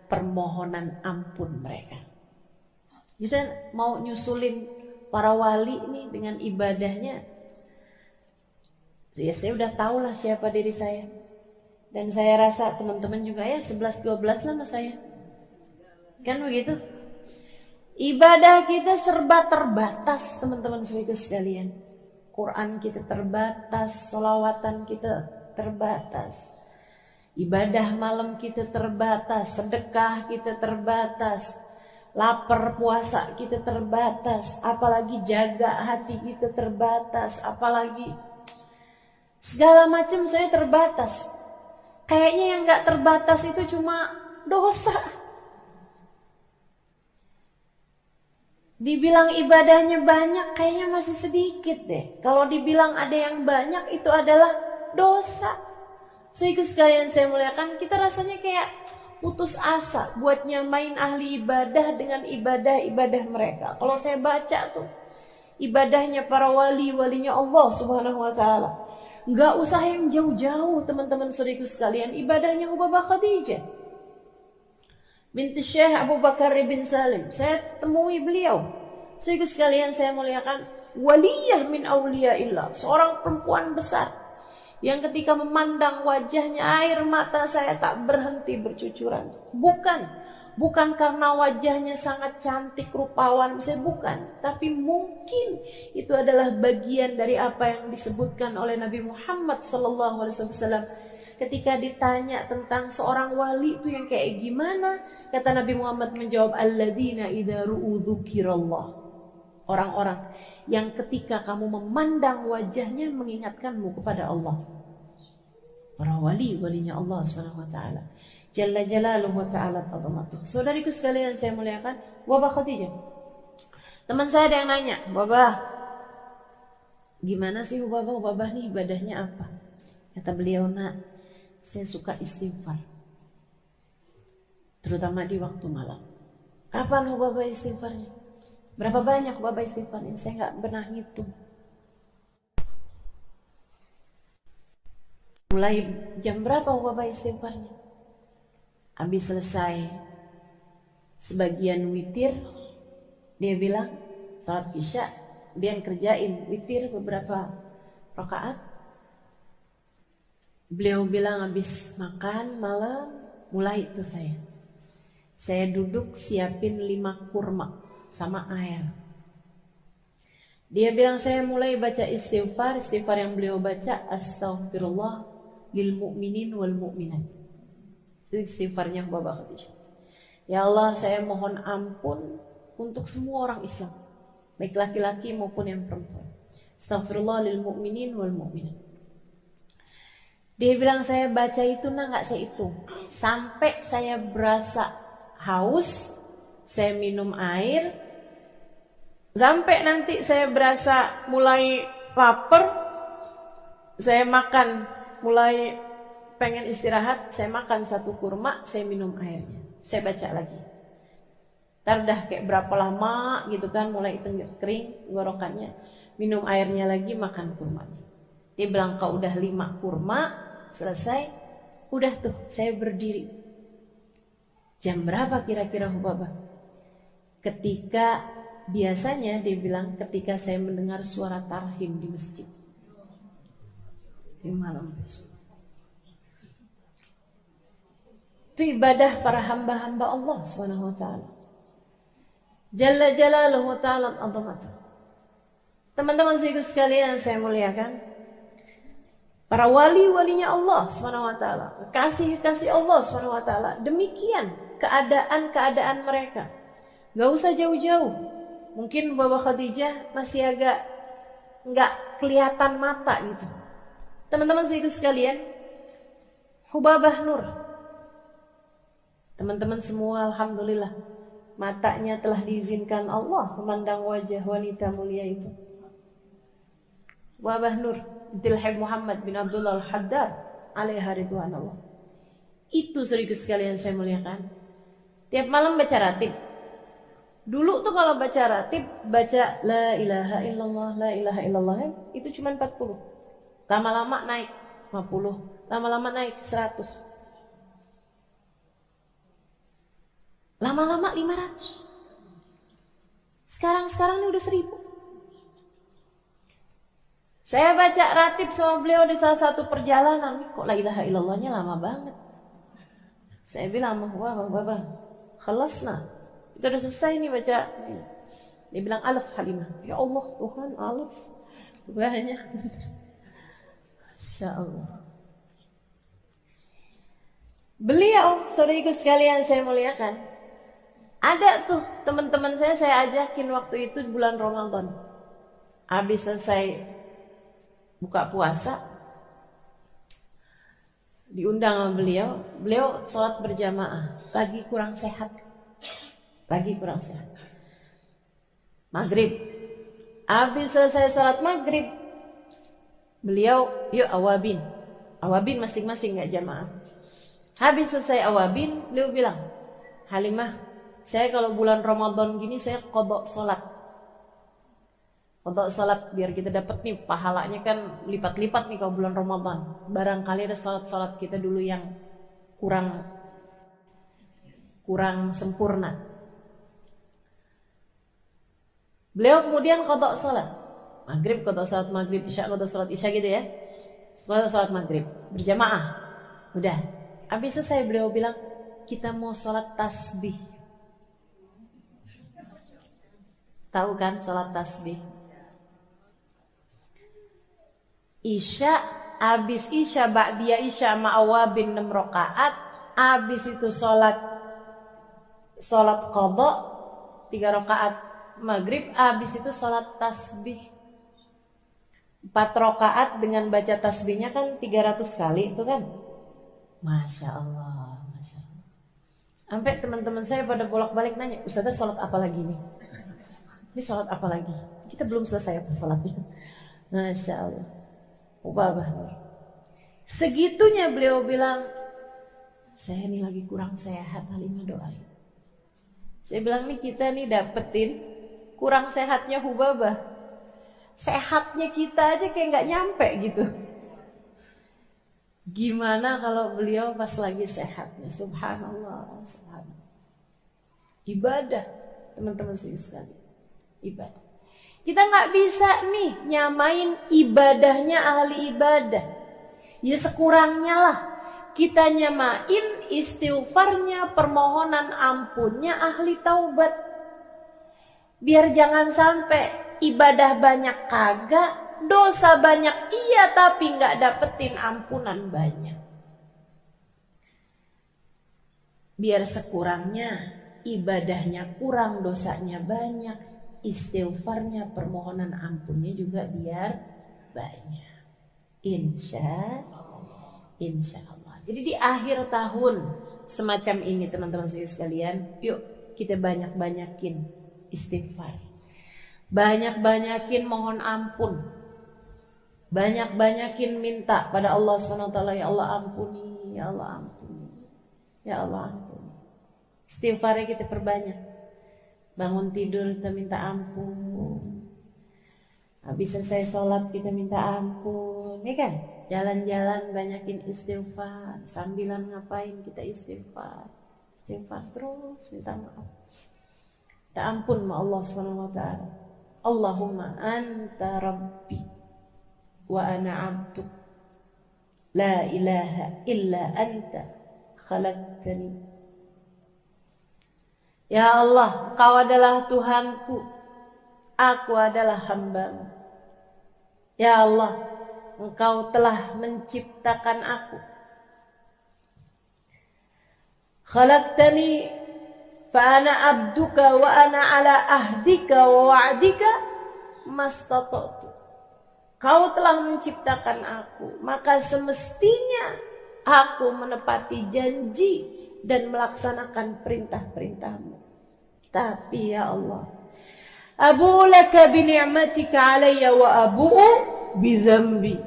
permohonan ampun mereka. Kita mau nyusulin para wali nih dengan ibadahnya. Ya, saya udah tahu lah siapa diri saya. Dan saya rasa teman-teman juga ya 11-12 lah sama saya. Kan begitu? Ibadah kita serba terbatas, teman-teman sekalian. Quran kita terbatas, sholawatan kita terbatas. Ibadah malam kita terbatas, sedekah kita terbatas, lapar puasa kita terbatas, apalagi jaga hati kita terbatas, apalagi segala macam saya terbatas. Kayaknya yang gak terbatas itu cuma dosa. Dibilang ibadahnya banyak, kayaknya masih sedikit deh. Kalau dibilang ada yang banyak, itu adalah dosa. Saudara sekalian saya muliakan, kita rasanya kayak putus asa buat nyamain ahli ibadah dengan ibadah-ibadah mereka. Kalau saya baca tuh ibadahnya para walinya Allah Subhanahu wa taala, Nggak usah yang jauh-jauh teman-teman saudariku sekalian, ibadahnya Hubabah Khadijah binti Syekh Abu Bakar bin Salim. Saya temui beliau. Saudariku sekalian saya muliakan, waliyah min awliyaillah, seorang perempuan besar yang ketika memandang wajahnya air mata saya tak berhenti bercucuran. Bukan karena wajahnya sangat cantik, rupawan, saya bukan. Tapi mungkin itu adalah bagian dari apa yang disebutkan oleh Nabi Muhammad SAW. Ketika ditanya tentang seorang wali itu yang kayak gimana, kata Nabi Muhammad menjawab, alladzina idza ru'u dzukirallah. Orang-orang yang ketika kamu memandang wajahnya mengingatkanmu kepada Allah. Para walinya Allah Subhanahu wa taala. Jalla jalaluhu wa ta'ala azamatuh. Saudariku sekalian saya muliakan, Hubabah Khadijah. Teman saya ada yang nanya, "Babah, gimana sih Hubabah nih ibadahnya apa?" Kata beliau, "Nak, saya suka istighfar. Terutama di waktu malam." Kapan Hubabah istighfarnya? Berapa banyak Hubabah istighfarnya? Saya nggak pernah ngitung. Mulai jam berapa Hubabah istighfarnya? Habis selesai sebagian witir, dia bilang salat isya, dia kerjain witir beberapa rakaat. Beliau bilang habis makan malam, mulai itu saya duduk siapin 5 kurma sama air. Dia bilang saya mulai baca istighfar yang beliau baca, astaghfirullah lil mu'minin wal mu'minat. Itu istighfarnya Hubabah Khadijah. Ya Allah, saya mohon ampun untuk semua orang Islam, baik laki-laki maupun yang perempuan. Astaghfirullah lil mu'minin wal mu'minat. Dia bilang saya baca itu nggak saya hitung. Sampai saya berasa haus, saya minum air. Sampai nanti saya berasa mulai lapar, saya makan, mulai pengen istirahat, saya makan 1 kurma, saya minum airnya, saya baca lagi. Ntar udah kayak berapa lama gitu kan, mulai kering tenggorokannya, minum airnya lagi, makan kurmanya. Dia bilang kalau udah 5 kurma selesai, udah tuh saya berdiri. Jam berapa kira-kira Hubabah? Ketika biasanya dia bilang ketika saya mendengar suara tarhim di masjid di malam besok. Itu ibadah para hamba-hamba Allah Subhanahu wa taala. Jalla jalaluhu wa ta'ala azamatuh. Teman-teman sekalian saya muliakan, para walinya Allah Subhanahu wa taala, kasih Allah Subhanahu wa taala, demikian keadaan mereka. Gak usah jauh-jauh. Mungkin Hubabah Khadijah masih agak nggak kelihatan mata gitu. Teman-teman sekalian, Hubabah Nur. Teman-teman semua alhamdulillah matanya telah diizinkan Allah memandang wajah wanita mulia itu. Hubabah Nur binti Habib Muhammad bin Abdullah Al-Haddad alaiha ridwanullah. Itu saudaraku sekalian saya muliakan. Tiap malam baca ratib. Dulu tuh kalau baca ratib, baca la ilaha illallah itu cuma 40. Lama-lama naik 50, lama-lama naik 100. Lama-lama 500. Sekarang ini udah 1000. Saya baca ratib sama beliau di salah satu perjalanan. Kok la ilaha illallahnya lama banget. Saya bilang, wah, khalasna. Itu udah selesai nih baca. Dia bilang alaf Halimah. Ya Allah Tuhan, alaf banyak. Masya Allah. Beliau, saudariku sekalian saya muliakan, ada tuh teman-teman saya ajakin waktu itu bulan Ramadan. Habis selesai buka puasa, diundang sama beliau sholat berjamaah, lagi kurang sehat. Maghrib, habis selesai sholat maghrib, beliau yuk awabin masing-masing nggak jamaah. Habis selesai awabin, beliau bilang, Halimah, saya kalau bulan Ramadan gini saya qadha sholat. Qadha salat biar kita dapat nih pahalanya kan lipat-lipat nih kalau bulan Ramadan. Barangkali ada salat-salat kita dulu yang kurang sempurna. Beliau kemudian qadha salat maghrib, qadha salat maghrib, isya qadha salat isya gitu ya. Qadha salat maghrib berjamaah. Udah. Habis selesai beliau bilang, kita mau salat tasbih. Tahu kan salat tasbih? Isya, habis isya, ba'diyah isya ma'awabin 6 rakaat, habis itu salat qadha 3 rakaat maghrib, habis itu salat tasbih 4 rakaat dengan baca tasbihnya kan 300 kali itu kan. Masya Allah, Masya Allah. Sampai teman-teman saya pada bolak-balik nanya, Ustazah salat apa lagi nih? Ini salat apa lagi? Kita belum selesai apa salatnya. Masya Allah. Ubabah. Segitunya beliau bilang, saya ini lagi kurang sehat, Halimah doain. Saya bilang nih kita nih dapetin kurang sehatnya Hubabah. Sehatnya kita aja kayak nggak nyampe gitu. Gimana kalau beliau pas lagi sehatnya? Subhanallah, subhanallah. Ibadah, teman-teman sekali. Ibadah. Kita nggak bisa nih nyamain ibadahnya ahli ibadah. Ya sekurangnya lah kita nyamain istighfarnya, permohonan ampunnya ahli taubat. Biar jangan sampai ibadah banyak kagak, dosa banyak iya tapi nggak dapetin ampunan banyak. Biar sekurangnya ibadahnya kurang, dosanya banyak. Istighfarnya, permohonan ampunnya juga biar banyak. Insya Allah. Jadi di akhir tahun semacam ini teman-teman sekalian, yuk kita banyak-banyakin istighfar. Banyak-banyakin mohon ampun. Banyak-banyakin minta pada Allah SWT, ya Allah ampuni, ya Allah ampuni. Ya Allah ampuni. Istighfarnya kita perbanyak. Bangun tidur kita minta ampun. Habis selesai sholat kita minta ampun. Ya kan? Jalan-jalan banyakin istighfar. Sambilan ngapain kita istighfar. Istighfar terus minta maaf. Minta ampun sama Allah SWT. Allahumma anta rabbi wa ana abduk. La ilaha illa anta khalaqtani. Ya Allah, Engkau adalah Tuhanku, aku adalah hamba-Mu. Ya Allah, Engkau telah menciptakan aku. Khalaqtani fa ana abduka wa ana ala ahdika wa wa'dika mastata'tu. Kau telah menciptakan aku, maka semestinya aku menepati janji dan melaksanakan perintah-perintah-Mu. Tapi ya Allah, abu'u laka bi ni'matika alayya wa abu'u bi dzambi.